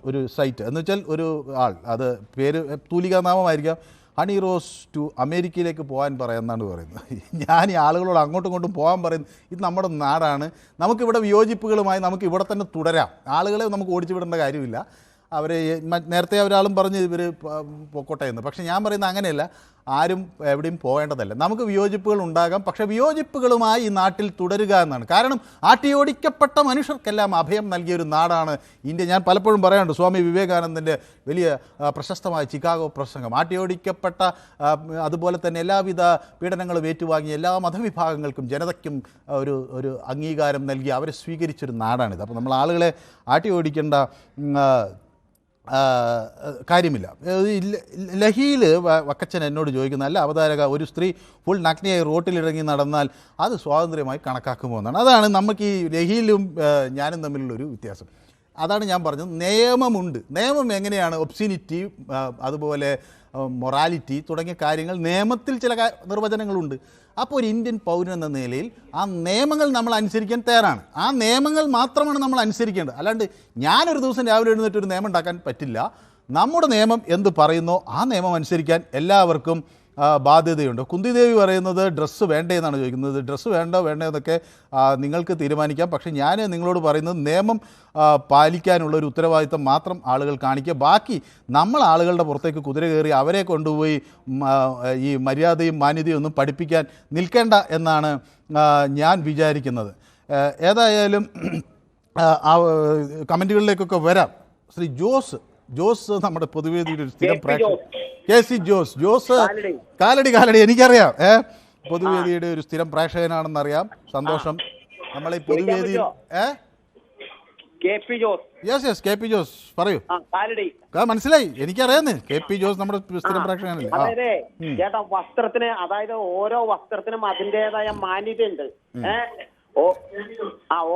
ഒരു സൈറ്റ് എന്ന് വെച്ചാൽ ഒരു ആൾ, അത് പേര് തൂലികാനാമമായിരിക്കാം, ഹണി റോസ് ടു അമേരിക്കയിലേക്ക് പോകാൻ പറയാമെന്നാണ് പറയുന്നത്. ഞാൻ ഈ ആളുകളോട് അങ്ങോട്ടും ഇങ്ങോട്ടും പോകാൻ പറയുന്നത് ഇത് നമ്മുടെ നാടാണ്, നമുക്കിവിടെ വിയോജിപ്പുകളുമായി നമുക്ക് ഇവിടെ തന്നെ തുടരാം. ആളുകളെ നമുക്ക് ഓടിച്ചു വിടേണ്ട കാര്യമില്ല. അവർ നേരത്തെ ഒരാളും പറഞ്ഞ് ഇവർ പൊക്കോട്ടെ എന്ന്. പക്ഷേ ഞാൻ പറയുന്നത് അങ്ങനെയല്ല, ആരും എവിടെയും പോകേണ്ടതല്ല. നമുക്ക് വിയോജിപ്പുകൾ ഉണ്ടാകാം, പക്ഷേ വിയോജിപ്പുകളുമായി ഈ നാട്ടിൽ തുടരുക എന്നാണ്. കാരണം ആട്ടിയോടിക്കപ്പെട്ട മനുഷ്യർക്കെല്ലാം അഭയം നൽകിയൊരു നാടാണ് ഇന്ത്യ. ഞാൻ പലപ്പോഴും പറയാറുണ്ട്, സ്വാമി വിവേകാനന്ദൻ്റെ വലിയ പ്രശസ്തമായ ചിക്കാഗോ പ്രസംഗം. ആട്ടിയോടിക്കപ്പെട്ട അതുപോലെ തന്നെ എല്ലാവിധ പീഡനങ്ങളും ഏറ്റുവാങ്ങിയ എല്ലാ മതവിഭാഗങ്ങൾക്കും ജനതയ്ക്കും ഒരു അംഗീകാരം നൽകി അവരെ സ്വീകരിച്ചൊരു നാടാണിത്. അപ്പോൾ നമ്മൾ ആളുകളെ ആട്ടിയോടിക്കേണ്ട കാര്യമില്ല. ലഹിയിൽ വക്കച്ചൻ എന്നോട് ചോദിക്കുന്ന അല്ല അവതാരക, ഒരു സ്ത്രീ ഫുൾ നഗ്നയായി റോട്ടിലിറങ്ങി നടന്നാൽ അത് സ്വാതന്ത്ര്യമായി കണക്കാക്കുമോ എന്നാണ്. അതാണ് നമുക്ക് ഈ ലഹിയിലും ഞാനും തമ്മിലുള്ളൊരു വ്യത്യാസം. അതാണ് ഞാൻ പറഞ്ഞത്. നിയമമുണ്ട്. നിയമം എങ്ങനെയാണ് ഒബ്സിനിറ്റി അതുപോലെ മൊറാലിറ്റി തുടങ്ങിയ കാര്യങ്ങൾ നിയമത്തിൽ ചില നിർവചനങ്ങളുണ്ട്. അപ്പോൾ ഒരു ഇന്ത്യൻ പൗരൻ എന്ന നിലയിൽ ആ നിയമങ്ങൾ നമ്മൾ അനുസരിക്കാൻ തയ്യാറാണ്. ആ നിയമങ്ങൾ മാത്രമാണ് നമ്മൾ അനുസരിക്കേണ്ടത്. അല്ലാണ്ട് ഞാനൊരു ദിവസം രാവിലെ എഴുന്നേറ്റ് ഒരു നിയമം ഉണ്ടാക്കാൻ പറ്റില്ല. നമ്മുടെ നിയമം എന്ത് പറയുന്നോ ആ നിയമം അനുസരിക്കാൻ എല്ലാവർക്കും ബാധ്യതയുണ്ട്. കുന്തിദേവി പറയുന്നത് ഡ്രസ്സ് വേണ്ടേ എന്നാണ് ചോദിക്കുന്നത്. ഡ്രസ്സ് വേണ്ടോ എന്നൊക്കെ നിങ്ങൾക്ക് തീരുമാനിക്കാം. പക്ഷേ ഞാൻ നിങ്ങളോട് പറയുന്നത് നിയമം പാലിക്കാനുള്ള ഒരു ഉത്തരവാദിത്തം മാത്രം ആളുകൾ കാണിക്കുക. ബാക്കി നമ്മൾ ആളുകളുടെ പുറത്തേക്ക് കുതിര കയറി അവരെ കൊണ്ടുപോയി ഈ മര്യാദയും മാന്യതയും ഒന്നും പഠിപ്പിക്കാൻ നിൽക്കേണ്ട എന്നാണ് ഞാൻ വിചാരിക്കുന്നത്. ഏതായാലും കമൻറ്റുകളിലേക്കൊക്കെ വരാം. ശ്രീ ജോസ് നമ്മുടെ പൊതുവേദിയുടെ ഒരു സ്ഥിരം പ്രേക്ഷകൻ. KC ജോസ് കാലടി എനിക്കറിയാം. പൊതുവേദിയുടെ ഒരു സ്ഥിരം പ്രേക്ഷകനാണെന്നറിയാം. സന്തോഷം. നമ്മളെ പൊതുവേദിയിൽ യെസ് KP ജോസ് പറയൂ. മനസ്സിലായി, എനിക്കറിയാന്ന്. KP ജോസ് നമ്മുടെ സ്ഥിരം പ്രേക്ഷകനല്ലേ. ചേട്ടാ, വസ്ത്രത്തിന്, അതായത് ഓരോ വസ്ത്രത്തിനും അതിൻ്റെതായ മാന്യതയുണ്ട്.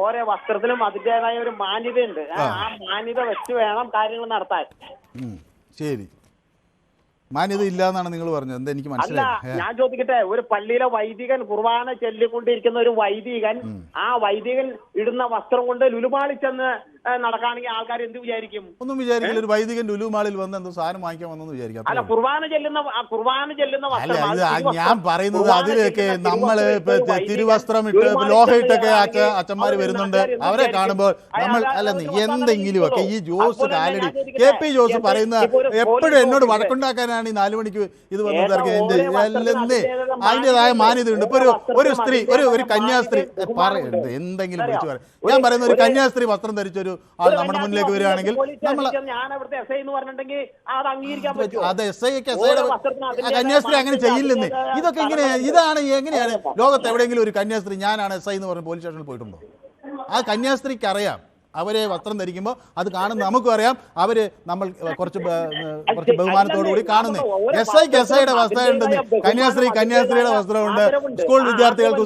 ഓരോ വസ്ത്രത്തിലും അതിൻ്റെതായ ഒരു മാന്യതയുണ്ട്. ആ മാന്യത വെച്ച് വേണം കാര്യങ്ങൾ നടത്താൻ. ശരി, മാന്യത ഇല്ല എന്നാണ് നിങ്ങൾ പറഞ്ഞത്. എന്താ എനിക്ക് മനസ്സിലായി. ഞാൻ ചോദിക്കട്ടെ, ഒരു പള്ളിയിലെ വൈദികൻ കുർബാന ചൊല്ലിക്കൊണ്ടിരിക്കുന്ന ഒരു വൈദികൻ ആ വൈദികൻ ഇടുന്ന വസ്ത്രം കൊണ്ട് ലുലുമാളിൽ ചെന്ന് നടക്കുകയാണെങ്കിൽ ആൾക്കാർ എന്ത് വിചാരിക്കും? ഒന്നും വിചാരിക്കില്ല. ഒരു വൈദികൻ ലുലുമാളിൽ വന്ന് എന്തോ സാധനം വാങ്ങിക്കാൻ വന്നെന്ന് വിചാരിക്കാം. അല്ല, കുർബാന ചെല്ലുന്ന വസ്ത്രം. ഞാൻ പറയുന്നത് അതിലൊക്കെ നമ്മള് തിരുവസ്ത്രം ഇട്ട് ലോഹ ഇട്ടൊക്കെ അച്ഛന്മാര് വരുന്നുണ്ട്. അവരെ കാണുമ്പോൾ നമ്മൾ എന്തെങ്കിലും ഒക്കെ ഈ ജോസ് കാലടി KP ജോസ് പറയുന്ന എപ്പോഴും എന്നോട് വഴക്കുണ്ടാക്കാനാണ് ഈ 4 മണിക്ക് ഇത് വന്ന് തിരക്കുന്നത്. അതിൻ്റെതായ മാന്യതയുണ്ട്. ഇപ്പൊ ഒരു സ്ത്രീ ഒരു കന്യാസ്ത്രീ പറയുന്നത് എന്തെങ്കിലും വിളിച്ചു പറയാം. ഞാൻ പറയുന്ന ഒരു കന്യാസ്ത്രീ വസ്ത്രം ധരിച്ചൊരു ആൾ നമ്മുടെ മുന്നിലേക്ക് വരികയാണെങ്കിൽ നമ്മൾ അത് കന്യാസ്ത്രീ അങ്ങനെ ചെയ്യില്ലെന്ന്. ഇതൊക്കെ ഇതാണ് എങ്ങനെയാണ് ലോകത്ത് എവിടെയെങ്കിലും ഒരു കന്യാസ്ത്രീ ഞാനാണ് SI എന്ന് പറഞ്ഞ് പോലീസ് സ്റ്റേഷനിൽ പോയിട്ടുണ്ടോ? ആ കന്യാസ്ത്രീക്ക് അറിയാം അവരെ വസ്ത്രം ധരിക്കുമ്പോൾ അത് കാണുന്ന നമുക്കും അറിയാം. അവര് നമ്മൾ കുറച്ച് ബഹുമാനത്തോടു കൂടി കാണുന്നത്. SIയുടെ വസ്ത്രമുണ്ടെന്ന്, കന്യാസ്ത്രീയുടെ വസ്ത്രമുണ്ട്, സ്കൂൾ വിദ്യാർത്ഥികൾക്ക്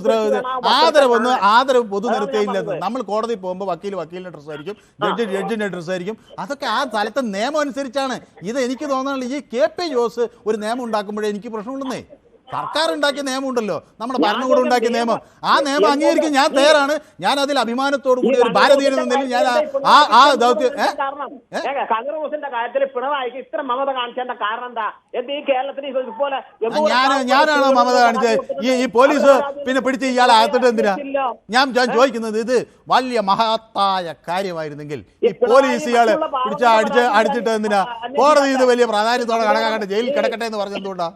ആദരവ് പൊതുനിരത്തിയില്ലെന്ന്. നമ്മൾ കോടതി പോകുമ്പോൾ വക്കീലിന്റെ ഡ്രസ്സായിരിക്കും, ജഡ്ജിന്റെ ഡ്രസ്സായിരിക്കും. അതൊക്കെ ആ സ്ഥലത്തെ നിയമം അനുസരിച്ചാണ്. ഇത് എനിക്ക് തോന്നാനുള്ള ഈ KP ജോസ് ഒരു നിയമം ഉണ്ടാക്കുമ്പോഴേ എനിക്ക് പ്രശ്നമുണ്ടെന്നേ. സർക്കാർ ഉണ്ടാക്കിയ നിയമം ഉണ്ടല്ലോ, നമ്മുടെ ഭരണകൂടം ഉണ്ടാക്കിയ നിയമം. ആ നിയമം അംഗീകരിക്കാൻ ഞാൻ തയ്യാറാണ്. ഞാൻ അതിൽ അഭിമാനത്തോടു കൂടി ഒരു ഭാരതീയൻ എന്ന നിലയിൽ ഞാൻ ആ ദൗത്യം. കതിർഹൂസിന്റെ കാര്യത്തിൽ പിണറായിക്ക് ഇത്ര മമത കാണിച്ചതിന്റെ കാരണം എന്താ? ഈ കേരളത്തിൽ ഇതുപോലെ ഞാനാണോ മമത കാണിച്ചത്? ഈ പോലീസ് പിന്നെ പിടിച്ച് ഇയാളെ അകത്തിട്ട് എന്തിനാ? ഞാൻ ചോദിക്കുന്നത്, ഇത് വലിയ മഹത്തായ കാര്യമായിരുന്നെങ്കിൽ ഈ പോലീസ് ഇയാളെ പിടിച്ച് അടിച്ചിട്ട് എന്തിനാ? കോടതി ഇത് വലിയ പ്രാധാന്യത്തോടെ കണക്കാക്കട്ടെ, ജയിലിൽ കിടക്കട്ടെ എന്ന് പറഞ്ഞ എന്തുകൊണ്ടാ?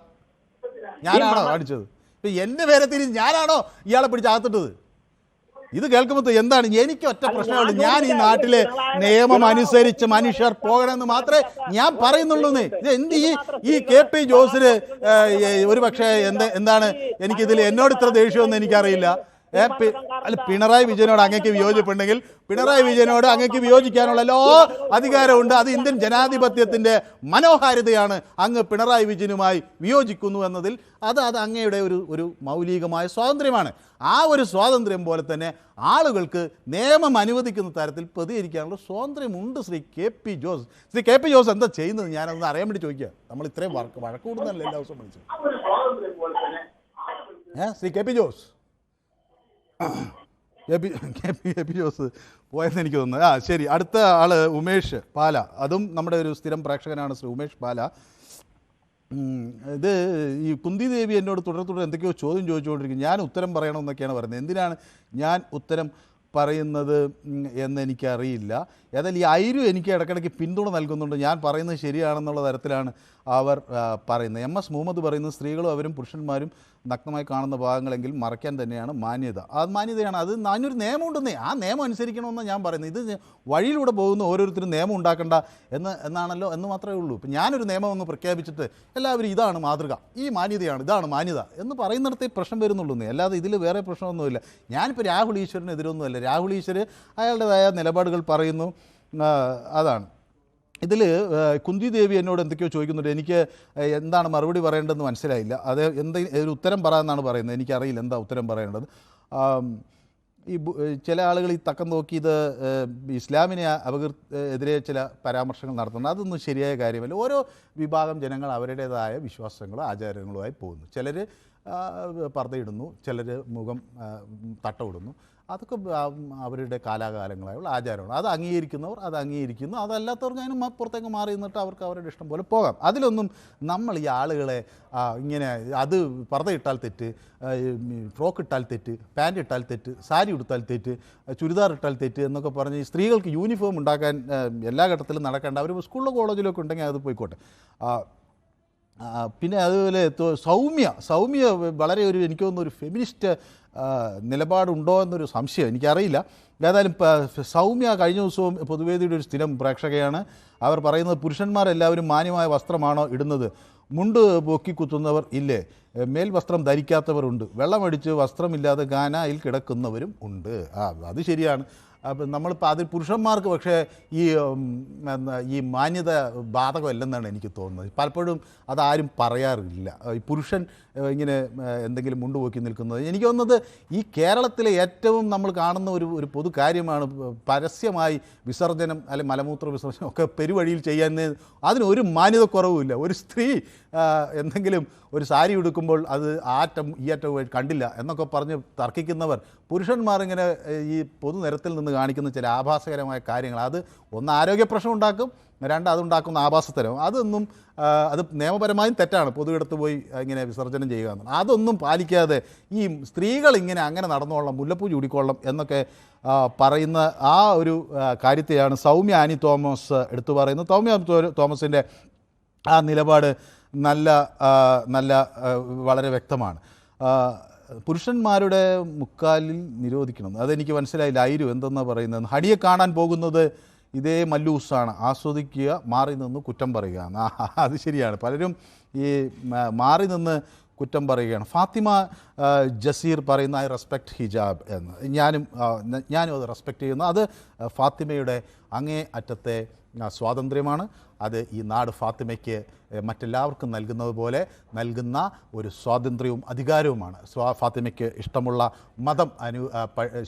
ഞാനാണോ അടിച്ചത്? ഇപ്പൊ എന്റെ പേരെ തിരിഞ്ഞ് ഞാനാണോ ഇയാളെ പിടിച്ച് അകത്തിട്ടത്? ഇത് കേൾക്കുമ്പോൾ എന്താണ് എനിക്ക് ഒറ്റ പ്രശ്നമുള്ളൂ. ഞാൻ ഈ നാട്ടിലെ നിയമം അനുസരിച്ച് മനുഷ്യർ പോകണമെന്ന് മാത്രമേ ഞാൻ പറയുന്നുള്ളൂ. ഇത് എന്ത് ഈ KP ജോസിന് ഒരു പക്ഷേ എന്താണ് എനിക്കിതിൽ എന്നോട് ഇത്ര ദേഷ്യമൊന്നും എനിക്കറിയില്ല. പിണറായി വിജയനോട് അങ്ങേക്ക് വിയോജിപ്പുണ്ടെങ്കിൽ പിണറായി വിജയനോട് അങ്ങേക്ക് വിയോജിക്കാനുള്ള എല്ലാ അധികാരമുണ്ട്. അത് ഇന്ത്യൻ ജനാധിപത്യത്തിന്റെ മനോഹാരിതയാണ്. അങ്ങ് പിണറായി വിജയനുമായി വിയോജിക്കുന്നു എന്നതിൽ അത് അങ്ങയുടെ ഒരു മൗലികമായ സ്വാതന്ത്ര്യമാണ്. ആ ഒരു സ്വാതന്ത്ര്യം പോലെ തന്നെ ആളുകൾക്ക് നിയമം അനുവദിക്കുന്ന തരത്തിൽ പ്രതികരിക്കാനുള്ള സ്വാതന്ത്ര്യമുണ്ട്. ശ്രീ KP ജോസ് എന്താ ചെയ്യുന്നത് ഞാനതൊന്ന് അറിയാൻ വേണ്ടി ചോദിക്കുക. നമ്മൾ ഇത്രയും വഴക്കൂടുന്നല്ലേ എല്ലാ ദിവസവും വിളിച്ചത്? ശ്രീ KP ജോസ് KP ജോസ് പോയെന്ന് എനിക്ക് തോന്നുന്നത്. ശരി, അടുത്ത ആള് ഉമേഷ് പാല. അതും നമ്മുടെ ഒരു സ്ഥിരം പ്രേക്ഷകനാണ് ശ്രീ ഉമേഷ് പാല. ഇത് ഈ കുന്തി ദേവി എന്നോട് തുടരെ എന്തൊക്കെയോ ചോദ്യം ചോദിച്ചുകൊണ്ടിരിക്കും. ഞാൻ ഉത്തരം പറയണമെന്നൊക്കെയാണ് പറയുന്നത്. എന്തിനാണ് ഞാൻ ഉത്തരം പറയുന്നത് എന്ന് എനിക്കറിയില്ല. ഏതായാലും ഈ ഐരു എനിക്ക് ഇടയ്ക്കിടയ്ക്ക് പിന്തുണ നൽകുന്നുണ്ട്. ഞാൻ പറയുന്നത് ശരിയാണെന്നുള്ള തരത്തിലാണ് അവർ പറയുന്നത്. MS മുഹമ്മദ് പറയുന്നത് സ്ത്രീകളും അവരും പുരുഷന്മാരും നഗ്നമായി കാണുന്ന ഭാഗങ്ങളെങ്കിൽ മറയ്ക്കാൻ തന്നെയാണ് മാന്യത. അത് മാന്യതയാണ്. അത് അതിനൊരു നിയമം ഉണ്ടെന്നേ. ആ നിയമം അനുസരിക്കണമെന്നാണ് ഞാൻ പറയുന്നത്. ഇത് വഴിയിലൂടെ പോകുന്ന ഓരോരുത്തരും നിയമം ഉണ്ടാക്കണ്ട എന്നാണല്ലോ എന്ന് മാത്രമേ ഉള്ളൂ. ഇപ്പം ഞാനൊരു നിയമം ഒന്ന് പ്രഖ്യാപിച്ചിട്ട് എല്ലാവരും ഇതാണ് മാതൃക, ഈ മാന്യതയാണ്, ഇതാണ് മാന്യത എന്ന് പറയുന്നിടത്തേ പ്രശ്നം വരുന്നുള്ളൂ. അല്ലാതെ ഇതിൽ വേറെ പ്രശ്നമൊന്നുമില്ല. ഞാനിപ്പോൾ രാഹുൽ ഈശ്വറിനെതിരൊന്നുമല്ല. രാഹുൽ ഈശ്വർ അയാളുടേതായ നിലപാടുകൾ പറയുന്നു, അതാണ്. ഇതിൽ കുന്തി ദേവി എന്നോട് എന്തൊക്കെയോ ചോദിക്കുന്നുണ്ട്. എനിക്ക് എന്താണ് മറുപടി പറയേണ്ടതെന്ന് മനസ്സിലായില്ല. അത് ഒരു ഉത്തരം പറയാമെന്നാണ് പറയുന്നത്. എനിക്കറിയില്ല എന്താ ഉത്തരം പറയേണ്ടത്. ഈ ചില ആളുകൾ ഈ തക്കം നോക്കി ഇത് ഇസ്ലാമിനെ എതിരെ ചില പരാമർശങ്ങൾ നടത്തുന്നത് അതൊന്നും ശരിയായ കാര്യമല്ല. ഓരോ വിഭാഗം ജനങ്ങൾ അവരുടേതായ വിശ്വാസങ്ങളും ആചാരങ്ങളുമായി പോകുന്നു. ചിലർ പർദ്ദയിടുന്നു, ചിലർ മുഖം തട്ടമിടുന്നു. അതൊക്കെ അവരുടെ കാലാകാലങ്ങളായുള്ള ആചാരമാണ്. അത് അംഗീകരിക്കുന്നവർ അത് അംഗീകരിക്കുന്നു, അതല്ലാത്തവർക്ക് അതിന് പുറത്തേക്ക് മാറി നിന്നിട്ട് അവർക്ക് അവരുടെ ഇഷ്ടം പോലെ പോകാം. അതിലൊന്നും നമ്മൾ ഈ ആളുകളെ ഇങ്ങനെ അത് പർദ്ദ ഇട്ടാൽ തെറ്റ്, ഫ്രോക്ക് ഇട്ടാൽ തെറ്റ്, പാൻറ് ഇട്ടാൽ തെറ്റ്, സാരി ഉടുത്താൽ തെറ്റ്, ചുരിദാർ ഇട്ടാൽ തെറ്റ് എന്നൊക്കെ പറഞ്ഞ് ഈ സ്ത്രീകൾക്ക് യൂണിഫോം ഉണ്ടാക്കാൻ എല്ലാ ഘട്ടത്തിലും നടക്കേണ്ട. അവർ സ്കൂളിലോ കോളേജിലൊക്കെ ഉണ്ടെങ്കിൽ അത് പോയിക്കോട്ടെ. പിന്നെ അതുപോലെ സൗമ്യ വളരെ എനിക്ക് തോന്നുന്നു ഒരു ഫെമിനിസ്റ്റ് നിലപാടുണ്ടോ എന്നൊരു സംശയം, എനിക്കറിയില്ല. ഏതായാലും സൗമ്യ കഴിഞ്ഞ ദിവസവും പൊതുവേദിയുടെ ഒരു സ്ഥിരം പ്രേക്ഷകയാണ്. അവർ പറയുന്നത് പുരുഷന്മാരെല്ലാവരും മാന്യമായ വസ്ത്രമാണോ ഇടുന്നത്? മുണ്ട് പൊക്കിക്കുത്തുന്നവർ ഇല്ലേ? മേൽ വസ്ത്രം ധരിക്കാത്തവരുണ്ട്. വെള്ളമടിച്ച് വസ്ത്രമില്ലാതെ ഗാനയിൽ കിടക്കുന്നവരും ഉണ്ട്. അത് ശരിയാണ്. അപ്പം നമ്മളിപ്പോൾ അതിൽ പുരുഷന്മാർക്ക് പക്ഷേ ഈ മാന്യത ബാധകമല്ലെന്നാണ് എനിക്ക് തോന്നുന്നത്. പലപ്പോഴും അതാരും പറയാറില്ല. ഈ പുരുഷൻ ഇങ്ങനെ എന്തെങ്കിലും മുണ്ടുപോക്കി നിൽക്കുന്നത്. എനിക്ക് തോന്നുന്നത് ഈ കേരളത്തിലെ ഏറ്റവും നമ്മൾ കാണുന്ന ഒരു പൊതു കാര്യമാണ് പരസ്യമായി വിസർജനം അല്ലെങ്കിൽ മലമൂത്ര വിസർജനം ഒക്കെ പെരുവഴിയിൽ ചെയ്യാൻ അതിനൊരു മാന്യത കുറവുമില്ല. ഒരു സ്ത്രീ എന്തെങ്കിലും ഒരു സാരി ഉടുക്കുമ്പോൾ അത് ആറ്റം ഈ അറ്റവും കണ്ടില്ല എന്നൊക്കെ പറഞ്ഞ് തർക്കിക്കുന്നവർ പുരുഷന്മാരിങ്ങനെ ഈ പൊതുനിരത്തിൽ നിന്ന് കാണിക്കുന്ന ചില ആഭാസകരമായ കാര്യങ്ങൾ, അത് ഒന്ന് ആരോഗ്യ പ്രശ്നം ഉണ്ടാക്കും, രണ്ട് അതുണ്ടാക്കുന്ന ആഭാസത്തരം. അതൊന്നും അത് നിയമപരമായും തെറ്റാണ്, പൊതുവിടത്ത് പോയി ഇങ്ങനെ വിസർജനം ചെയ്യുക എന്നുള്ളത്. അതൊന്നും പാലിക്കാതെ ഈ സ്ത്രീകൾ ഇങ്ങനെ അങ്ങനെ നടന്നോളണം, മുല്ലപ്പൂ ചൂടിക്കൊള്ളണം എന്നൊക്കെ പറയുന്ന ആ ഒരു കാര്യത്തെയാണ് സൗമ്യ ആനി തോമസ് എടുത്തു പറയുന്നത്. സൗമ്യ തോമസിൻ്റെ ആ നിലപാട് നല്ല വളരെ വ്യക്തമാണ്. പുരുഷന്മാരുടെ മുക്കാലിൽ നിരോധിക്കണം, അതെനിക്ക് മനസ്സിലായില്ല. ഐരു എന്തെന്നാണ് പറയുന്നത്? ഹണിയെ കാണാൻ പോകുന്നത് ഇതേ മല്ലൂസാണ്, ആസ്വദിക്കുക, മാറി നിന്ന് കുറ്റം പറയുക. അത് ശരിയാണ്. പലരും ഈ മാറി നിന്ന് കുറ്റം പറയുകയാണ്. ഫാത്തിമ ജസീർ പറയുന്ന ഐ റെസ്പെക്റ്റ് ഹിജാബ് എന്ന്. ഞാനും അത് റെസ്പെക്റ്റ് ചെയ്യുന്നു. അത് ഫാത്തിമയുടെ അങ്ങേ അറ്റത്തെ സ്വാതന്ത്ര്യമാണ്. അത് ഈ നാട് ഫാത്തിമയ്ക്ക് മറ്റെല്ലാവർക്കും നൽകുന്നത് പോലെ നൽകുന്ന ഒരു സ്വാതന്ത്ര്യവും അധികാരവുമാണ്. ഫാത്തിമയ്ക്ക് ഇഷ്ടമുള്ള മതം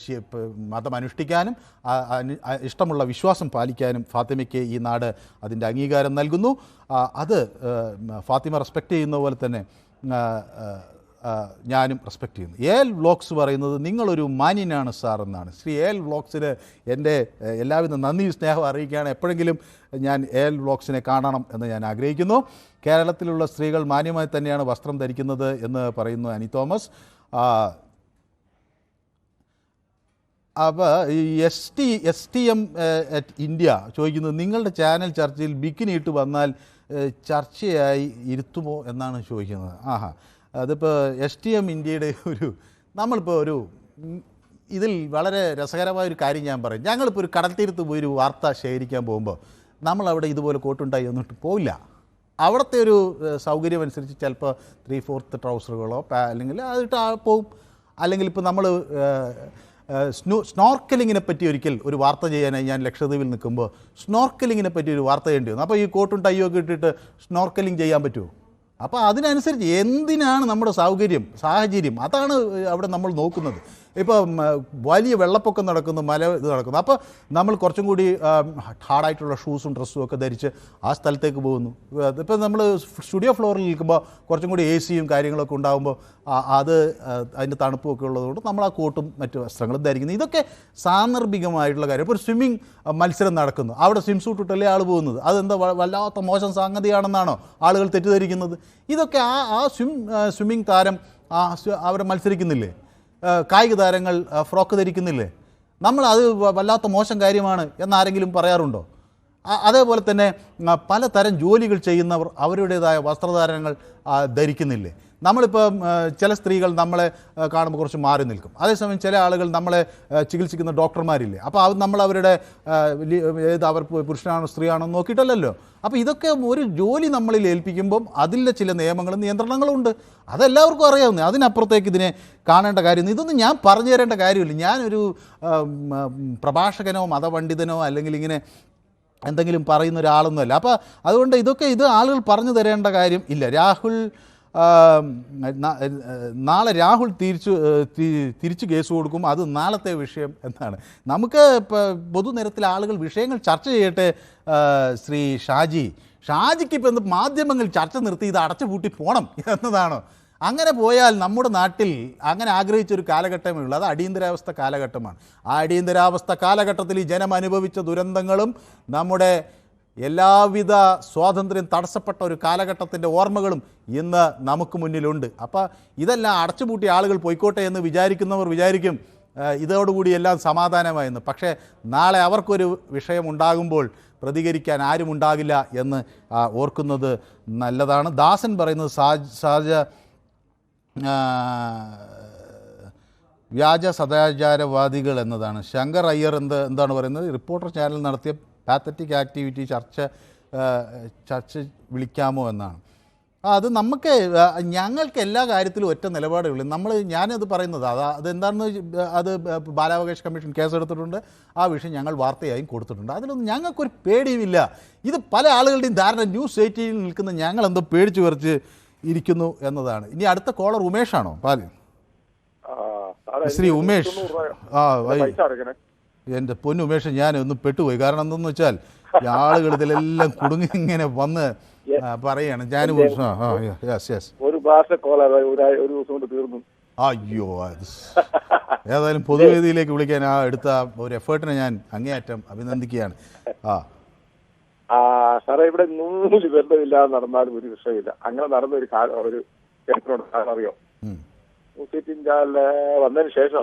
അനുഷ്ഠിക്കാനും ഇഷ്ടമുള്ള വിശ്വാസം പാലിക്കാനും ഫാത്തിമയ്ക്ക് ഈ നാട് അതിൻ്റെ അംഗീകാരം നൽകുന്നു. അത് ഫാത്തിമ റെസ്പെക്റ്റ് ചെയ്യുന്ന പോലെ തന്നെ ഞാനും റെസ്പെക്റ്റ് ചെയ്യുന്നു. എൽ വ്ളോഗ്സ് പറയുന്നത് നിങ്ങളൊരു മാന്യനാണ് സാർ എന്നാണ്. ശ്രീ എൽ വ്ളോഗ്സിന് എൻ്റെ എല്ലാവിധ നന്ദി സ്നേഹം അറിയിക്കുകയാണ്. എപ്പോഴെങ്കിലും ഞാൻ എൽ വ്ളോഗ്സിനെ കാണണം എന്ന് ഞാൻ ആഗ്രഹിക്കുന്നു. കേരളത്തിലുള്ള സ്ത്രീകൾ മാന്യമായി തന്നെയാണ് വസ്ത്രം ധരിക്കുന്നത് എന്ന് പറയുന്നു അനി തോമസ്. അപ്പോൾ ഈ STM ഇന്ത്യ ചോദിക്കുന്നത് നിങ്ങളുടെ ചാനൽ ചർച്ചയിൽ ബിക്കിനി ഇട്ട് വന്നാൽ ചർച്ചയായി ഇരുത്തുമോ എന്നാണ് ചോദിക്കുന്നത്. അതിപ്പോൾ STM ഇന്ത്യയുടെ നമ്മളിപ്പോൾ ഇതിൽ വളരെ രസകരമായൊരു കാര്യം ഞാൻ പറയും. ഞങ്ങളിപ്പോൾ ഒരു കടൽത്തീരത്ത് പോയി ഒരു വാർത്ത ശേഖരിക്കാൻ പോകുമ്പോൾ നമ്മളവിടെ ഇതുപോലെ കോട്ടുണ്ടായി ഒന്നിട്ട് പോവില്ല. അവിടുത്തെ ഒരു സൗകര്യം അനുസരിച്ച് ചിലപ്പോൾ 3/4 ട്രൗസറുകളോ അല്ലെങ്കിൽ അതിട്ട് പോവും. അല്ലെങ്കിൽ ഇപ്പോൾ നമ്മൾ സ്നോർക്കലിങ്ങിനെ പറ്റി ഒരിക്കൽ ഒരു വാർത്ത ചെയ്യാനായി ഞാൻ ലക്ഷദ്വീപിൽ നിൽക്കുമ്പോൾ സ്നോർക്കലിങ്ങിനെ പറ്റി ഒരു വാർത്ത ചെയ്യേണ്ടി വന്നു. അപ്പോൾ ഈ കോട്ടും ടൈയൊക്കെ ഇട്ടിട്ട് സ്നോർക്കലിംഗ് ചെയ്യാൻ പറ്റുമോ? അപ്പോൾ അതിനനുസരിച്ച് എന്തിനാണ് നമ്മുടെ സാഹചര്യം അതാണ് അവിടെ നമ്മൾ നോക്കുന്നത്. ഇപ്പം വലിയ വെള്ളപ്പൊക്കം നടക്കുന്നു, ഇത് നടക്കുന്നു. അപ്പോൾ നമ്മൾ കുറച്ചും കൂടി ഹാർഡായിട്ടുള്ള ഷൂസും ഡ്രസ്സും ഒക്കെ ധരിച്ച് ആ സ്ഥലത്തേക്ക് പോകുന്നു. ഇപ്പോൾ നമ്മൾ സ്റ്റുഡിയോ ഫ്ലോറിൽ നിൽക്കുമ്പോൾ കുറച്ചും കൂടി AC കാര്യങ്ങളൊക്കെ ഉണ്ടാകുമ്പോൾ അതിൻ്റെ തണുപ്പൊക്കെ ഉള്ളതുകൊണ്ട് നമ്മൾ ആ കോട്ടും മറ്റു വസ്ത്രങ്ങളും ധരിക്കുന്നു. ഇതൊക്കെ സാന്ദർഭികമായിട്ടുള്ള കാര്യം. ഇപ്പോൾ ഒരു സ്വിമ്മിങ് മത്സരം നടക്കുന്നു, അവിടെ സ്വിം സൂട്ട് ഇട്ടല്ലേ ആൾ പോകുന്നത്. അതെന്താ വല്ലാത്ത മോശം സംഗതിയാണെന്നാണോ ആളുകൾ തെറ്റിദ്ധരിക്കുന്നത്? ഇതൊക്കെ ആ സ്വിമ്മിങ് താരം അവരെ മത്സരിക്കുന്നില്ലേ? കായിക താരങ്ങൾ ഫ്രോക്ക് ധരിക്കുന്നില്ലേ? അത് വല്ലാത്ത മോശം കാര്യമാണ് എന്നാരെങ്കിലും പറയാറുണ്ടോ? അതേപോലെ തന്നെ പലതരം ജോലികൾ ചെയ്യുന്നവർ അവരുടേതായ വസ്ത്രധാരണങ്ങൾ ധരിക്കുന്നില്ലേ? നമ്മളിപ്പോൾ ചില സ്ത്രീകൾ നമ്മളെ കാണുമ്പോൾ കുറച്ച് മാറി നിൽക്കും. അതേസമയം ചില ആളുകൾ നമ്മളെ ചികിത്സിക്കുന്ന ഡോക്ടർമാരില്ലേ, അപ്പോൾ നമ്മൾ അവരുടെ അവർ പുരുഷനാണോ സ്ത്രീയാണോ നോക്കിയിട്ടല്ലല്ലോ. അപ്പോൾ ഇതൊക്കെ ഒരു ജോലി നമ്മളിൽ ഏൽപ്പിക്കുമ്പം അതിലെ ചില നിയമങ്ങളും നിയന്ത്രണങ്ങളും ഉണ്ട്. അതെല്ലാവർക്കും അറിയാവുന്നത്. അതിനപ്പുറത്തേക്ക് ഇതിനെ കാണേണ്ട കാര്യം ഇതൊന്നും ഞാൻ പറഞ്ഞു തരേണ്ട കാര്യമില്ല. ഞാനൊരു പ്രഭാഷകനോ മതപണ്ഡിതനോ അല്ലെങ്കിൽ ഇങ്ങനെ എന്തെങ്കിലും പറയുന്ന ഒരാളൊന്നുമല്ല. അപ്പോൾ അതുകൊണ്ട് ഇത് ആളുകൾ പറഞ്ഞു തരേണ്ട കാര്യം ഇല്ല. നാളെ രാഹുൽ തിരിച്ചു കേസ് കൊടുക്കും, അത് നാളത്തെ വിഷയം എന്നാണ്. നമുക്ക് പൊതുനിരത്തിൽ ആളുകൾ വിഷയങ്ങൾ ചർച്ച ചെയ്യട്ടെ. ശ്രീ ഷാജിക്ക് ഇപ്പം മാധ്യമങ്ങൾ ചർച്ച നിർത്തി ഇത് അടച്ചുപൂട്ടി പോകണം എന്നതാണോ? അങ്ങനെ പോയാൽ നമ്മുടെ നാട്ടിൽ അങ്ങനെ ആഗ്രഹിച്ചൊരു കാലഘട്ടമേ ഉള്ളൂ. അത് അടിയന്തരാവസ്ഥ കാലഘട്ടമാണ്. ആ അടിയന്തരാവസ്ഥ കാലഘട്ടത്തിൽ ഈ ജനം അനുഭവിച്ച ദുരന്തങ്ങളും നമ്മുടെ എല്ലാവിധ സ്വാതന്ത്ര്യം തടസ്സപ്പെട്ട ഒരു കാലഘട്ടത്തിൻ്റെ ഓർമ്മകളും ഇന്ന് നമുക്ക് മുന്നിലുണ്ട്. അപ്പോൾ ഇതെല്ലാം അടച്ചുപൂട്ടി ആളുകൾ പോയിക്കോട്ടെ എന്ന് വിചാരിക്കുന്നവർ വിചാരിക്കും ഇതോടുകൂടി എല്ലാം സമാധാനമായെന്ന്. പക്ഷേ നാളെ അവർക്കൊരു വിഷയമുണ്ടാകുമ്പോൾ പ്രതികരിക്കാൻ ആരും ഉണ്ടാകില്ല എന്ന് ഓർക്കുന്നത് നല്ലതാണ്. ദാസൻ പറയുന്നത് വ്യാജ സദാചാരവാദികൾ എന്നതാണ്. ശങ്കർ അയ്യർ എന്താണ് പറയുന്നത്? റിപ്പോർട്ടർ ചാനൽ നടത്തിയ പാത്തറ്റിക് ആക്ടിവിറ്റി ചർച്ച വിളിക്കാമോ എന്നാണ്. അത് നമുക്ക് ഞങ്ങൾക്ക് എല്ലാ കാര്യത്തിലും ഒറ്റ നിലപാടേ ഉള്ളൂ. ഞാനത് പറയുന്നത് അതെന്താണെന്ന് അത് ബാലാവകാശ കമ്മീഷൻ കേസെടുത്തിട്ടുണ്ട്. ആ വിഷയം ഞങ്ങൾ വാർത്തയായും കൊടുത്തിട്ടുണ്ട്. അതിലൊന്നും ഞങ്ങൾക്കൊരു പേടിയുമില്ല. ഇത് പല ആളുകളുടെയും ധാരണ ന്യൂസ് 18 നിൽക്കുന്ന ഞങ്ങളെന്തോ പേടിച്ചു പറിച്ച് ഇരിക്കുന്നു എന്നതാണ്. ഇനി അടുത്ത കോളർ ഉമേഷാണോ? പാല് ശ്രീ ഉമേഷ്. എൻ്റെ പൊന്നു ഉമേഷ്, ഞാനൊന്ന് പെട്ടുപോയി. കാരണം എന്തെന്ന് വെച്ചാൽ ആളുകൾ ഇതിലെല്ലാം കുടുങ്ങി ഇങ്ങനെ വന്ന് പറയാണ്. ഞാനും ഒരു ഭാഷ കോളർ ഒരു ദിവസം കൊണ്ട് തീർന്നു. അയ്യോ, ഏതായാലും പൊതുവേദിയിലേക്ക് വിളിക്കാൻ എടുത്ത ഒരു എഫേർട്ടിനെ ഞാൻ അങ്ങേയറ്റം അഭിനന്ദിക്കുകയാണ്. സാറേ, ഇവിടെ 100 ബന്ധമില്ലാതെ നടന്നാലും ഒരു വിഷയമില്ല. അങ്ങനെ നടന്ന ഒരു കേരളത്തിനോട് അറിയോ? മുസ്ലിംചാലില് വന്നതിന് ശേഷം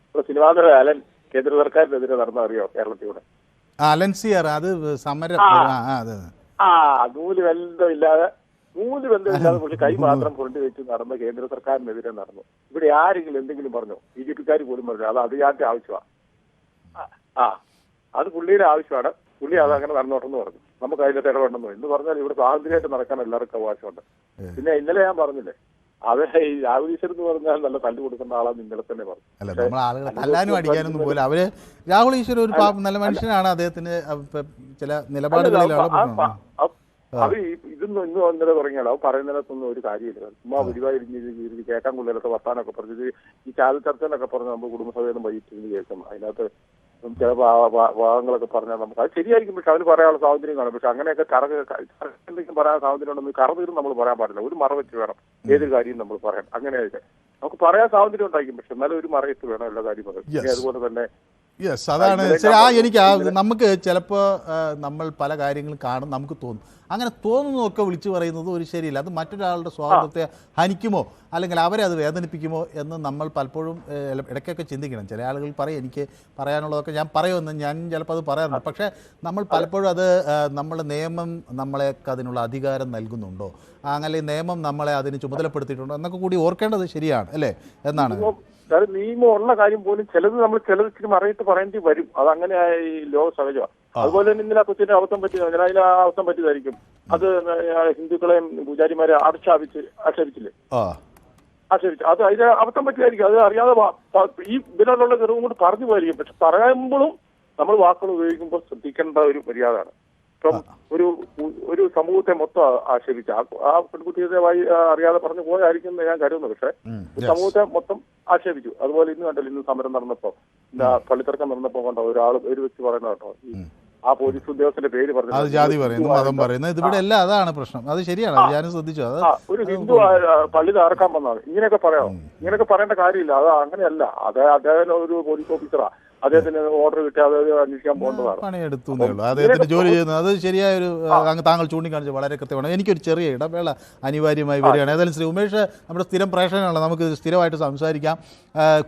ഇവിടെ സിനിമാ നടൻ അലൻ കേന്ദ്ര സർക്കാരിനെതിരെ നടന്ന അറിയോ കേരളത്തിലൂടെ? അലൻ സിയർ, അത് സമരം. നൂല് ബന്ധമില്ലാതെ പക്ഷെ കൈ മാത്രം കൊണ്ടുവച്ച് നടന്ന കേന്ദ്ര സർക്കാരിനെതിരെ നടന്നു. ഇവിടെ ആരെങ്കിലും എന്തെങ്കിലും പറഞ്ഞോ? BJP-ക്കാർ പോലും പറഞ്ഞു അത് അതിയാന്റെ ആവശ്യമാണ്. അത് പുള്ളിയുടെ ആവശ്യമാണ്. പുള്ളി അതങ്ങനെ നടന്നോട്ടെന്ന് പറഞ്ഞു. നമുക്ക് അതിനകത്ത് ഇടപെടണമെന്നോ എന്ന് പറഞ്ഞാൽ ഇവിടെ സ്വാതന്ത്ര്യമായിട്ട് നടക്കാൻ എല്ലാവർക്കും അവകാശമുണ്ട്. പിന്നെ ഇന്നലെ ഞാൻ പറഞ്ഞില്ലേ, അത് ഈ രാഹുൽ ഈശ്വർ എന്ന് പറഞ്ഞാൽ നല്ല തല്ലു കൊടുക്കുന്ന ആളാന്ന് ഇന്നലെ തന്നെ പറഞ്ഞു. അല്ല, നമ്മൾ ആളുകളെ തല്ലാനും അടിക്കാനൊന്നും പോലെ അവര് രാഹുൽ ഈശ്വർ ഒരു നല്ല മനുഷ്യനാണ്. അദ്ദേഹത്തിന് ചില നിലപാടുകളിലാണ് അവർ ഇതൊന്നും ഇന്നലെ തുടങ്ങിയാലോ പറയുന്നതിനകത്തൊന്നും ഒരു കാര്യമില്ല. ചുമ്മാ ഒരുപാട് കേൾക്കാൻ കൊള്ളലൊക്കെ വർത്താനൊക്കെ പറഞ്ഞത് ഈ ചാനൽ ചർച്ചയിലൊക്കെ പറഞ്ഞ് നമ്മൾ കുടുംബസഭയൊന്നും വൈകിട്ടിരുന്ന് കേൾക്കും. അതിനകത്ത് ചില ഭാഗങ്ങളൊക്കെ പറഞ്ഞാൽ നമുക്ക് അത് ശരിയായിരിക്കും. പക്ഷെ അവന് പറയാനുള്ള സ്വാതന്ത്ര്യം കാണും. പക്ഷെ അങ്ങനെയൊക്കെ എന്തെങ്കിലും പറയാൻ സ്വാതന്ത്ര്യം ഉണ്ടെന്ന് കറതീരും നമ്മൾ പറയാൻ പാടില്ല. ഒരു മറ വെച്ച് വേണം ഏതൊരു കാര്യം നമ്മൾ പറയാൻ. അങ്ങനെയായിട്ട് നമുക്ക് പറയാൻ സ്വാതന്ത്ര്യം ഉണ്ടായിരിക്കും. പക്ഷെ എന്നാലും ഒരു മറയിട്ട് വേണം എല്ലാ കാര്യം പറയാൻ. അതുപോലെ തന്നെ അതാണ് എനിക്ക് നമുക്ക് ചിലപ്പോൾ നമ്മൾ പല കാര്യങ്ങളും കാണും, നമുക്ക് തോന്നും. അങ്ങനെ തോന്നുന്നതൊക്കെ വിളിച്ചു പറയുന്നത് ഒരു ശരിയില്ല. അത് മറ്റൊരാളുടെ സ്വാതന്ത്ര്യത്തെ ഹനിക്കുമോ അല്ലെങ്കിൽ അവരെ അത് വേദനിപ്പിക്കുമോ എന്ന് നമ്മൾ പലപ്പോഴും ഇടയ്ക്കൊക്കെ ചിന്തിക്കണം. ചില ആളുകൾ പറയും എനിക്ക് പറയാനുള്ളതൊക്കെ ഞാൻ പറയുമെന്ന്, ഞാൻ ചിലപ്പോൾ അത് പറയാറുണ്ട്. പക്ഷേ നമ്മൾ പലപ്പോഴും അത് നമ്മുടെ നിയമം നമ്മളെയൊക്കെ അതിനുള്ള അധികാരം നൽകുന്നുണ്ടോ, അങ്ങനെ നിയമം നമ്മളെ അതിന് ചുമതലപ്പെടുത്തിയിട്ടുണ്ടോ എന്നൊക്കെ കൂടി ഓർക്കേണ്ടത് ശരിയാണ് അല്ലേ എന്നാണ്. നിയമം ഉള്ള കാര്യം പോലും ചിലത് ഇച്ചിരി മറയിട്ട് പറയേണ്ടി വരും. അതങ്ങനെ ഈ ലോക സഹജമാണ്. അതുപോലെ തന്നെ ഇന്നലെ കൊച്ചിന്റെ അബദ്ധം പറ്റിയതാണ്. അതിൽ ആ അബദ്ധം പറ്റിയതായിരിക്കും. അത് ഹിന്ദുക്കളെയും പൂജാരിമാരെ ആക്ഷേപിച്ചില്ലേ? ആക്ഷേപിച്ചു. അത് അതിന് അബദ്ധം പറ്റിയതായിരിക്കും. അത് അറിയാതെ ഈ ഇതിനുള്ള ഗർവം കൊണ്ട് പറഞ്ഞു പോയിരിക്കും. പക്ഷെ പറയുമ്പോഴും നമ്മൾ വാക്കുകൾ ഉപയോഗിക്കുമ്പോൾ ശ്രദ്ധിക്കേണ്ട ഒരു മര്യാദയാണ്. ഇപ്പം ഒരു സമൂഹത്തെ മൊത്തം ആക്ഷേപിച്ച ആ പെൺകുട്ടിയെ അറിയാതെ പറഞ്ഞു പോയായിരിക്കും ഞാൻ കരുതുന്നത്. പക്ഷെ സമൂഹത്തെ മൊത്തം ആക്ഷേപിച്ചു. അതുപോലെ ഇന്ന് കണ്ടല്ലോ, ഇന്ന് സമരം നടന്നപ്പോ പള്ളിത്തർക്കം നടന്നപ്പോ കണ്ടോ ഒരു വ്യക്തി പറയുന്നത് കേട്ടോ, ആ പോലീസ് ഉദ്യോഗസ്ഥന്റെ പേര് പറഞ്ഞു, അത് ജാതി പറയുന്നു, മതം പറയുന്നു. ഇവിടെ എല്ലാം അതാണ് പ്രശ്നം. അത് ശരിയാണ്, ഞാനും ശ്രദ്ധിച്ചു. ഒരു ഹിന്ദു പള്ളി തകർക്കാൻ വന്നതാണ്. ഇങ്ങനെയൊക്കെ പറയാമോ? ഇങ്ങനെയൊക്കെ പറയേണ്ട കാര്യമില്ല. അത് അങ്ങനെയല്ല. അദ്ദേഹം ഒരു പോലീസ് ഓഫീസറാ. അദ്ദേഹത്തിന് ഓർഡർ കിട്ടി അതായത് അന്വേഷിക്കാൻ പോകേണ്ടതാണ്. പണിയെടുത്തു അദ്ദേഹത്തിന് ജോലി ചെയ്യുന്നത്. അത് ശരിയായൊരു താങ്കൾ ചൂണ്ടിക്കാണിച്ച് വളരെ കൃത്യമാണ്. എനിക്കൊരു ചെറിയ ഇടവേള അനിവാര്യമായി വരികയാണ്. ഏതായാലും ശ്രീ ഉമേഷ് നമ്മുടെ സ്ഥിരം പ്രേക്ഷകനാണ്, നമുക്ക് സ്ഥിരമായിട്ട് സംസാരിക്കാം.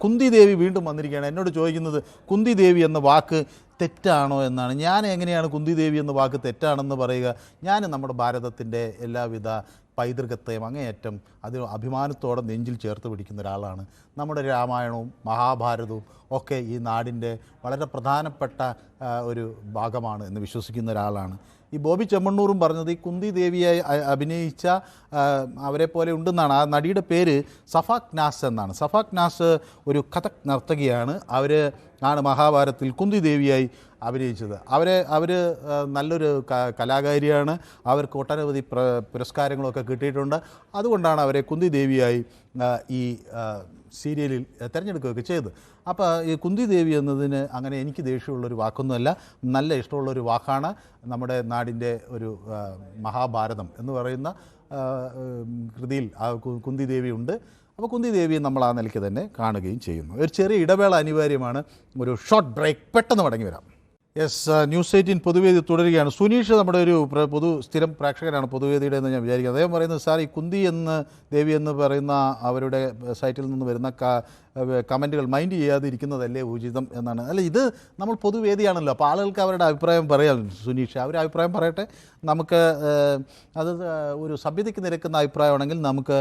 കുന്തി ദേവി വീണ്ടും വന്നിരിക്കുകയാണ്. എന്നോട് ചോദിക്കുന്നത് കുന്തി ദേവി എന്ന വാക്ക് തെറ്റാണോ എന്നാണ്. ഞാൻ എങ്ങനെയാണ് കുന്തി ദേവി എന്ന വാക്ക് തെറ്റാണെന്ന് പറയുക? ഞാൻ നമ്മുടെ ഭാരതത്തിൻ്റെ എല്ലാവിധ പൈതൃകത്തെയും അങ്ങേയറ്റം അത് അഭിമാനത്തോടെ നെഞ്ചിൽ ചേർത്ത് പിടിക്കുന്ന ഒരാളാണ്. നമ്മുടെ രാമായണവും മഹാഭാരതവും ഒക്കെ ഈ നാടിൻ്റെ വളരെ പ്രധാനപ്പെട്ട ഒരു ഭാഗമാണ് എന്ന് വിശ്വസിക്കുന്ന ഒരാളാണ്. ഈ ബോബി ചെമ്മണ്ണൂറും പറഞ്ഞത് ഈ കുന്തി ദേവിയെ അഭിനയിച്ച അവരെ പോലെ ഉണ്ടെന്നാണ്. ആ നടിയുടെ പേര് സഫാക് നാസ് എന്നാണ്. സഫാക് നാസ് ഒരു കഥക് നർത്തകിയാണ്. ആണ് മഹാഭാരതത്തിൽ കുന്തി ദേവിയായി അഭിനയിച്ചത്. അവർ നല്ലൊരു കലാകാരിയാണ്. അവർക്ക് ഒട്ടനവധി പുരസ്കാരങ്ങളൊക്കെ കിട്ടിയിട്ടുണ്ട്. അതുകൊണ്ടാണ് അവരെ കുന്തി ദേവിയായി ഈ സീരിയലിൽ തിരഞ്ഞെടുക്കുകയൊക്കെ ചെയ്തത്. അപ്പോൾ ഈ കുന്തി ദേവി എന്നതിന് അങ്ങനെ എനിക്ക് ദേഷ്യമുള്ളൊരു വാക്കൊന്നുമല്ല, നല്ല ഇഷ്ടമുള്ളൊരു വാക്കാണ്. നമ്മുടെ നാടിൻ്റെ ഒരു മഹാഭാരതം എന്ന് പറയുന്ന കൃതിയിൽ ആ കുന്തി ദേവി ഉണ്ട്. അപ്പോൾ കുന്തി ദേവിയെ നമ്മൾ ആ നിലയ്ക്ക് തന്നെ കാണുകയും ചെയ്യുന്നു. ഒരു ചെറിയ ഇടവേള അനിവാര്യമാണ്, ഒരു ഷോർട്ട് ബ്രേക്ക്. പെട്ടെന്ന് മടങ്ങി വരാം. യെസ്, ന്യൂസ് 18 പൊതുവേദി തുടരുകയാണ്. സുനീഷ് നമ്മുടെ ഒരു സ്ഥിരം പ്രേക്ഷകനാണ് പൊതുവേദിയുടെ എന്ന് ഞാൻ വിചാരിക്കുന്നത്. അദ്ദേഹം പറയുന്നത്, സാർ ഈ കുന്തി ദേവി എന്ന് പറയുന്ന അവരുടെ സൈറ്റിൽ നിന്ന് വരുന്ന കമൻറ്റുകൾ മൈൻഡ് ചെയ്യാതിരിക്കുന്നതല്ലേ ഉചിതം എന്നാണ്. അല്ല, ഇത് നമ്മൾ പൊതുവേദിയാണല്ലോ, അപ്പോൾ ആളുകൾക്ക് അവരുടെ അഭിപ്രായം പറയാം. സുനീഷ് അവരുടെ അഭിപ്രായം പറയട്ടെ. നമുക്ക് അത് ഒരു സഭ്യതയ്ക്ക് നിരക്കുന്ന അഭിപ്രായമാണെങ്കിൽ നമുക്ക്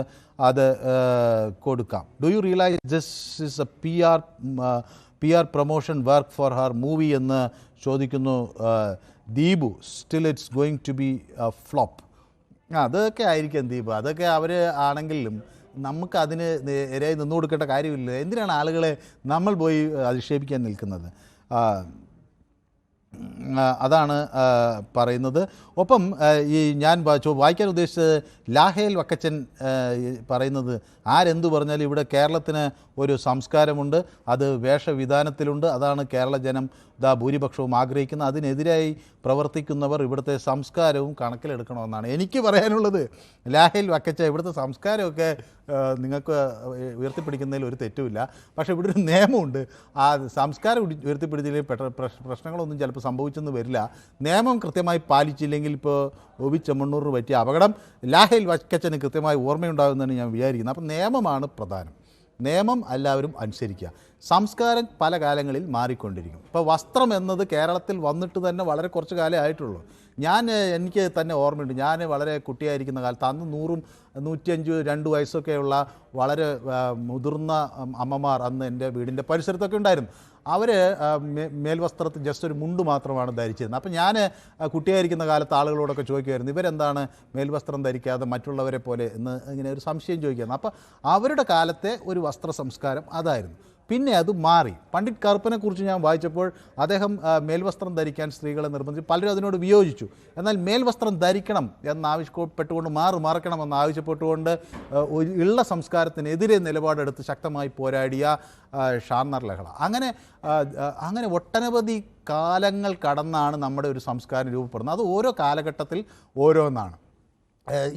അത് കൊടുക്കാം. Do you realize this is a PR promotion work for her movie എന്ന് ചോദിക്കുന്നു Deepu. Still it's going to be flop. അതൊക്കെ ആയിരിക്കും ദീപ്, അതൊക്കെ അവർ ആണെങ്കിലും നമുക്ക് അതിന് നേരെ നിന്നു കൊടുക്കേണ്ട കാര്യമില്ല. എന്തിനാണ് ആളുകളെ നമ്മൾ പോയി അധിക്ഷേപിക്കാൻ നിൽക്കുന്നത്? അതാണ് പറയുന്നത്. ഒപ്പം ഈ ഞാൻ വായിക്കാൻ ഉദ്ദേശിച്ചത് ലാഹേൽ വക്കച്ചൻ പറയുന്നത്, ആരെന്തു പറഞ്ഞാലും ഇവിടെ കേരളത്തിന് ഒരു സംസ്കാരമുണ്ട്, അത് വേഷവിധാനത്തിലുണ്ട്, അതാണ് കേരള ജനം ഭൂരിപക്ഷവും ആഗ്രഹിക്കുന്നത്. അതിനെതിരായി പ്രവർത്തിക്കുന്നവർ ഇവിടുത്തെ സംസ്കാരവും കണക്കിലെടുക്കണമെന്നാണ് എനിക്ക് പറയാനുള്ളത്. ലാഹേൽ വക്കച്ച, ഇവിടുത്തെ സംസ്കാരമൊക്കെ നിങ്ങൾക്ക് ഉയർത്തിപ്പിടിക്കുന്നതിൽ ഒരു തെറ്റുമില്ല, പക്ഷേ ഇവിടെ ഒരു നിയമമുണ്ട്. ആ സംസ്കാരം ഉയർത്തിപ്പിടിച്ചതിൽ പ്രശ്നങ്ങളൊന്നും ചിലപ്പോൾ സംഭവിച്ചെന്ന് വരില്ല. നിയമം കൃത്യമായി പാലിച്ചില്ലെങ്കിൽ ഇപ്പോൾ ബോബി ചെമ്മണ്ണൂറിന് പറ്റിയ അപകടം ലാഹേൽ വക്കച്ചന് കൃത്യമായി ഓർമ്മയുണ്ടാകുമെന്നാണ് ഞാൻ വിചാരിക്കുന്നത്. അപ്പം നിയമമാണ് പ്രധാനം, നിയമം എല്ലാവരും അനുസരിക്കുക. സംസ്കാരം പല കാലങ്ങളിൽ മാറിക്കൊണ്ടിരിക്കും. ഇപ്പോൾ വസ്ത്രം എന്നത് കേരളത്തിൽ വന്നിട്ട് തന്നെ വളരെ കുറച്ച് കാലമേ ആയിട്ടുള്ളൂ. എനിക്ക് തന്നെ ഓർമ്മയുണ്ട്, ഞാൻ വളരെ കുട്ടിയായിരിക്കുന്ന കാലത്ത്, അന്ന് 100, 105, 2 വയസ്സൊക്കെയുള്ള വളരെ മുതിർന്ന അമ്മമാർ അന്ന് എൻ്റെ വീടിൻ്റെ പരിസരത്തൊക്കെ ഉണ്ടായിരുന്നു. അവർ മേൽവസ്ത്രത്തിൽ ജസ്റ്റ് ഒരു മുണ്ട് മാത്രമാണ് ധരിച്ചിരുന്നത്. അപ്പം ഞാൻ കുട്ടിയായിരിക്കുന്ന കാലത്ത് ആളുകളോടൊക്കെ ചോദിക്കുമായിരുന്നു, ഇവരെന്താണ് മേൽവസ്ത്രം ധരിക്കാതെ മറ്റുള്ളവരെ പോലെ എന്ന് ഇങ്ങനെ ഒരു സംശയം ചോദിക്കുന്നത്. അപ്പം അവരുടെ കാലത്തെ ഒരു വസ്ത്ര സംസ്കാരം അതായിരുന്നു. പിന്നെ അത് മാറി. പണ്ഡിറ്റ് കറുപ്പനെക്കുറിച്ച് ഞാൻ വായിച്ചപ്പോൾ അദ്ദേഹം മേൽവസ്ത്രം ധരിക്കാൻ സ്ത്രീകളെ നിർബന്ധിച്ചു. പലരും അതിനോട് വിയോജിച്ചു. എന്നാൽ മേൽവസ്ത്രം ധരിക്കണം എന്നാവശ്യപ്പെട്ടുകൊണ്ട് മറക്കണം എന്നാവശ്യപ്പെട്ടുകൊണ്ട് ഉള്ള സംസ്കാരത്തിനെതിരെ നിലപാടെടുത്ത് ശക്തമായി പോരാടിയ ഷാർണർ ലഹള. അങ്ങനെ ഒട്ടനവധി കാലങ്ങൾ കടന്നാണ് നമ്മുടെ ഒരു സംസ്കാരം രൂപപ്പെടുന്നത്. അത് ഓരോ കാലഘട്ടത്തിൽ ഓരോന്നാണ്.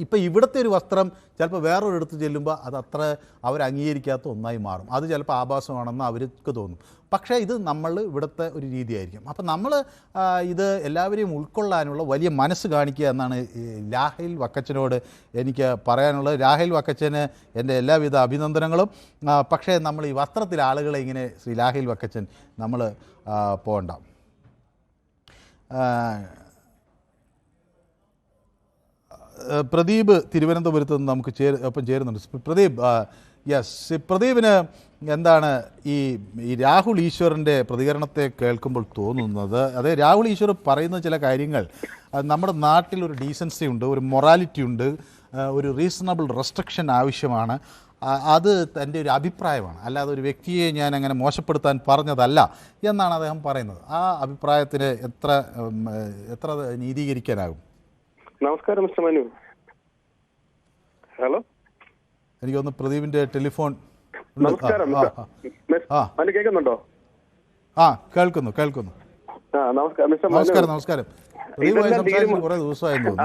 ഇപ്പം ഇവിടുത്തെ ഒരു വസ്ത്രം ചിലപ്പോൾ വേറൊരിടത്ത് ചെല്ലുമ്പോൾ അത് അത്ര അവർ അംഗീകരിക്കാത്ത ഒന്നായി മാറും. അത് ചിലപ്പോൾ ആഭാസമാണെന്ന് അവർക്ക് തോന്നും. പക്ഷേ ഇത് നമ്മൾ ഇവിടുത്തെ ഒരു രീതിയായിരിക്കും. അപ്പം നമ്മൾ ഇത് എല്ലാവരെയും ഉൾക്കൊള്ളാനുള്ള വലിയ മനസ്സ് കാണിക്കുക എന്നാണ് ലാഹേൽ വക്കച്ചനോട് എനിക്ക് പറയാനുള്ളത്. ലാഹേൽ വക്കച്ചന് എൻ്റെ എല്ലാവിധ അഭിനന്ദനങ്ങളും. പക്ഷേ നമ്മൾ ഈ വസ്ത്രത്തിൽ ആളുകളെ ഇങ്ങനെ ശ്രീ ലാഹേൽ വക്കച്ചൻ നമ്മൾ പോകണ്ട. പ്രദീപ് തിരുവനന്തപുരത്ത് നിന്ന് നമുക്ക് ഒപ്പം ചേരുന്നുണ്ട്. പ്രദീപ്, യെസ്, പ്രദീപിന് എന്താണ് ഈ രാഹുൽ ഈശ്വറിൻ്റെ പ്രതികരണത്തെ കേൾക്കുമ്പോൾ തോന്നുന്നത്? അതെ, രാഹുൽ ഈശ്വർ പറയുന്ന ചില കാര്യങ്ങൾ, നമ്മുടെ നാട്ടിൽ ഒരു ഡീസൻസി ഉണ്ട്, ഒരു മൊറാലിറ്റി ഉണ്ട്, ഒരു റീസണബിൾ റെസ്ട്രിക്ഷൻ ആവശ്യമാണ്. അത് എൻ്റെ ഒരു അഭിപ്രായമാണ്, അല്ലാതെ ഒരു വ്യക്തിയെ ഞാൻ അങ്ങനെ മോശപ്പെടുത്താൻ പറഞ്ഞതല്ല എന്നാണ് അദ്ദേഹം പറയുന്നത്. ആ അഭിപ്രായത്തിന് എത്ര നീതീകരിക്കാനാകും? നമസ്കാരം മിസ്റ്റർ മനു. ഹലോ, എനിക്കൊന്ന് പ്രദീപിന്റെ ടെലിഫോൺ. നമസ്കാരം. കേൾക്കുന്നുണ്ടോ? കേൾക്കുന്നു. നമസ്കാരം.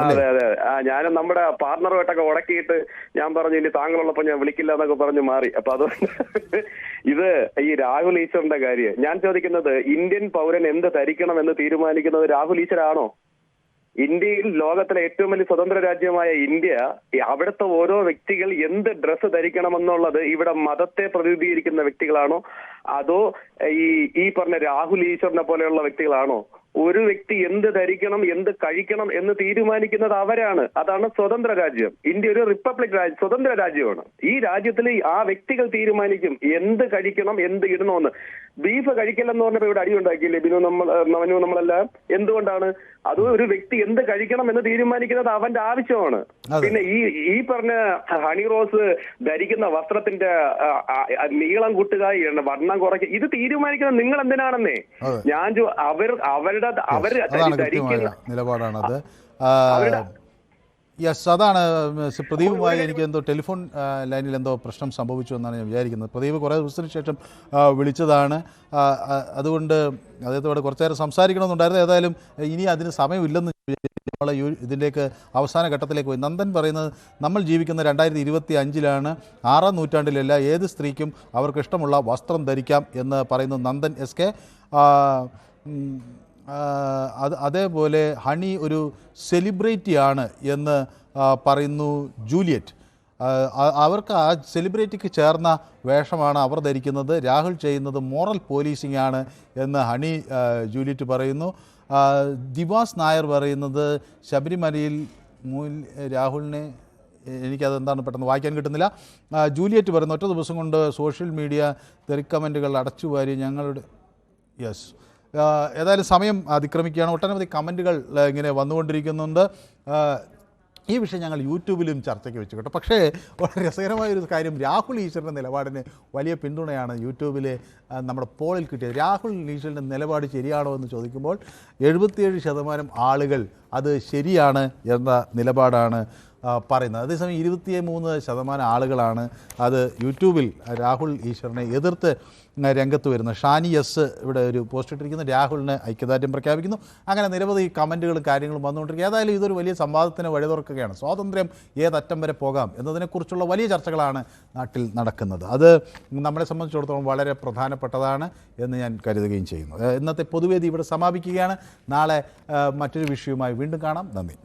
അതെ. ഞാനും നമ്മുടെ പാർട്ണറുമായിട്ടൊക്കെ ഉടക്കിയിട്ട് ഞാൻ പറഞ്ഞു ഇനി താങ്കളുള്ളപ്പോ ഞാൻ വിളിക്കില്ല എന്നൊക്കെ പറഞ്ഞു മാറി. അപ്പൊ അതുകൊണ്ട് ഇത് ഈ രാഹുൽ ഈശ്വറിന്റെ കാര്യം ഞാൻ ചോദിക്കുന്നത്, ഇന്ത്യൻ പൗരൻ എന്ത് ധരിക്കണം എന്ന് തീരുമാനിക്കുന്നത് രാഹുൽ ഈശ്വരാണോ? ഇന്ത്യയിൽ ലോകത്തിലെ ഏറ്റവും വലിയ സ്വതന്ത്ര രാജ്യമായ ഇന്ത്യ, അവിടുത്തെ ഓരോ വ്യക്തികൾ എന്ത് ഡ്രസ്സ് ധരിക്കണമെന്നുള്ളത് ഇവിടെ മതത്തെ പ്രതിനിധീകരിക്കുന്ന വ്യക്തികളാണോ, അതോ ഈ പറഞ്ഞ രാഹുൽ ഈശ്വറിനെ പോലെയുള്ള വ്യക്തികളാണോ? ഒരു വ്യക്തി എന്ത് ധരിക്കണം, എന്ത് കഴിക്കണം എന്ന് തീരുമാനിക്കുന്നത് അവരാണ്. അതാണ് സ്വതന്ത്ര രാജ്യം. ഇന്ത്യ ഒരു റിപ്പബ്ലിക് സ്വതന്ത്ര രാജ്യമാണ്. ഈ രാജ്യത്തിൽ ആ വ്യക്തികൾ തീരുമാനിക്കും എന്ത് കഴിക്കണം, എന്ത് ഇടണമെന്ന്. ബീഫ് കഴിക്കില്ലെന്ന് പറഞ്ഞപ്പോ ഇവിടെ അടിയുണ്ടാക്കിയില്ലേ മനു നമ്മളെല്ലാം? എന്തുകൊണ്ടാണ്? അത് ഒരു വ്യക്തി എന്ത് കഴിക്കണം എന്ന് തീരുമാനിക്കുന്നത് അവന്റെ ആവശ്യമാണ്. പിന്നെ ഈ പറഞ്ഞ ഹണി റോസ് ധരിക്കുന്ന വസ്ത്രത്തിന്റെ നീളം കൂട്ടുക, വണ്ണം കുറയ്ക്കുക, ഇത് തീരുമാനിക്കുന്നത് നിങ്ങൾ എന്തിനാണെന്നേ ഞാൻ അവരുടെ ധരിക്കുന്ന നിലപാടാണത്. യെസ്, അതാണ്. പ്രദീപുമായി എനിക്ക് എന്തോ ടെലിഫോൺ ലൈനിൽ എന്തോ പ്രശ്നം സംഭവിച്ചു എന്നാണ് ഞാൻ വിചാരിക്കുന്നത്. പ്രദീപ് കുറേ ദിവസത്തിന് ശേഷം വിളിച്ചതാണ്, അതുകൊണ്ട് അദ്ദേഹത്തോട് കുറച്ചു നേരം സംസാരിക്കണമെന്നുണ്ടായിരുന്നു. ഏതായാലും ഇനി അതിന് സമയമില്ലെന്ന് നമ്മൾ ഇതിലേക്ക് അവസാന ഘട്ടത്തിലേക്ക് പോയി. നന്ദൻ പറയുന്നത്, നമ്മൾ ജീവിക്കുന്ന 2025-ലാണ്, 6-ാം നൂറ്റാണ്ടിലല്ല ഏത് സ്ത്രീക്കും അവർക്ക് ഇഷ്ടമുള്ള വസ്ത്രം ധരിക്കാം എന്ന് പറയുന്നു നന്ദൻ SK. അതേപോലെ ഹണി ഒരു സെലിബ്രിറ്റിയാണ് എന്ന് പറയുന്നു ജൂലിയറ്റ്. അവർക്ക് ആ സെലിബ്രിറ്റിക്ക് ചേർന്ന വേഷമാണ് അവർ ധരിക്കുന്നത്. രാഹുൽ ചെയ്യുന്നത് മോറൽ പോലീസിംഗ് ആണ് എന്ന് ഹണി ജൂലിയറ്റ് പറയുന്നു. ദിവാസ് നായർ പറയുന്നത്, ശബരിമലയിൽ രാഹുലിനെ, എനിക്കതെന്താണ് പെട്ടെന്ന് വായിക്കാൻ കിട്ടുന്നില്ല. ജൂലിയറ്റ് പറയുന്നു, ഒറ്റ ദിവസം കൊണ്ട് സോഷ്യൽ മീഡിയ തെറിക്കമൻറ്റുകൾ അടച്ചുവാരി ഞങ്ങളുടെ ഏതായാലും സമയം അതിക്രമിക്കുകയാണ്. ഒട്ടനവധി കമൻറ്റുകൾ ഇങ്ങനെ വന്നുകൊണ്ടിരിക്കുന്നുണ്ട്. ഈ വിഷയം ഞങ്ങൾ യൂട്യൂബിലും ചർച്ചയ്ക്ക് വെച്ചു കേട്ടോ. പക്ഷേ വളരെ രസകരമായൊരു കാര്യം, രാഹുൽ ഈശ്വറിൻ്റെ നിലപാടിന് വലിയ പിന്തുണയാണ് യൂട്യൂബിലെ നമ്മുടെ പോളിൽ കിട്ടിയത്. രാഹുൽ ഈശ്വറിൻ്റെ നിലപാട് ശരിയാണോ എന്ന് ചോദിക്കുമ്പോൾ 77% ആളുകൾ അത് ശരിയാണ് എന്ന നിലപാടാണ് പറയുന്നത്. അതേസമയം 23% ആളുകളാണ് അത് യൂട്യൂബിൽ രാഹുൽ ഈശ്വറിനെ എതിർത്ത് രംഗത്ത് വരുന്നത്. ഷാനി എസ് ഇവിടെ ഒരു പോസ്റ്റ് ഇട്ടിരിക്കുന്നു, രാഹുലിന് ഐക്യദാർഢ്യം പ്രഖ്യാപിക്കുന്നു. അങ്ങനെ നിരവധി കമൻറ്റുകളും കാര്യങ്ങളും വന്നുകൊണ്ടിരിക്കുക. ഏതായാലും ഇതൊരു വലിയ സംവാദത്തിന് വഴി തുറക്കുകയാണ്. സ്വാതന്ത്ര്യം ഏതറ്റം വരെ പോകാം എന്നതിനെക്കുറിച്ചുള്ള വലിയ ചർച്ചകളാണ് നാട്ടിൽ നടക്കുന്നത്. അത് നമ്മളെ സംബന്ധിച്ചിടത്തോളം വളരെ പ്രധാനപ്പെട്ടതാണ് എന്ന് ഞാൻ കരുതുകയും ചെയ്യുന്നു. ഇന്നത്തെ പൊതുവേദി ഇവിടെ സമാപിക്കുകയാണ്. നാളെ മറ്റൊരു വിഷയവുമായി വീണ്ടും കാണാം. നന്ദി.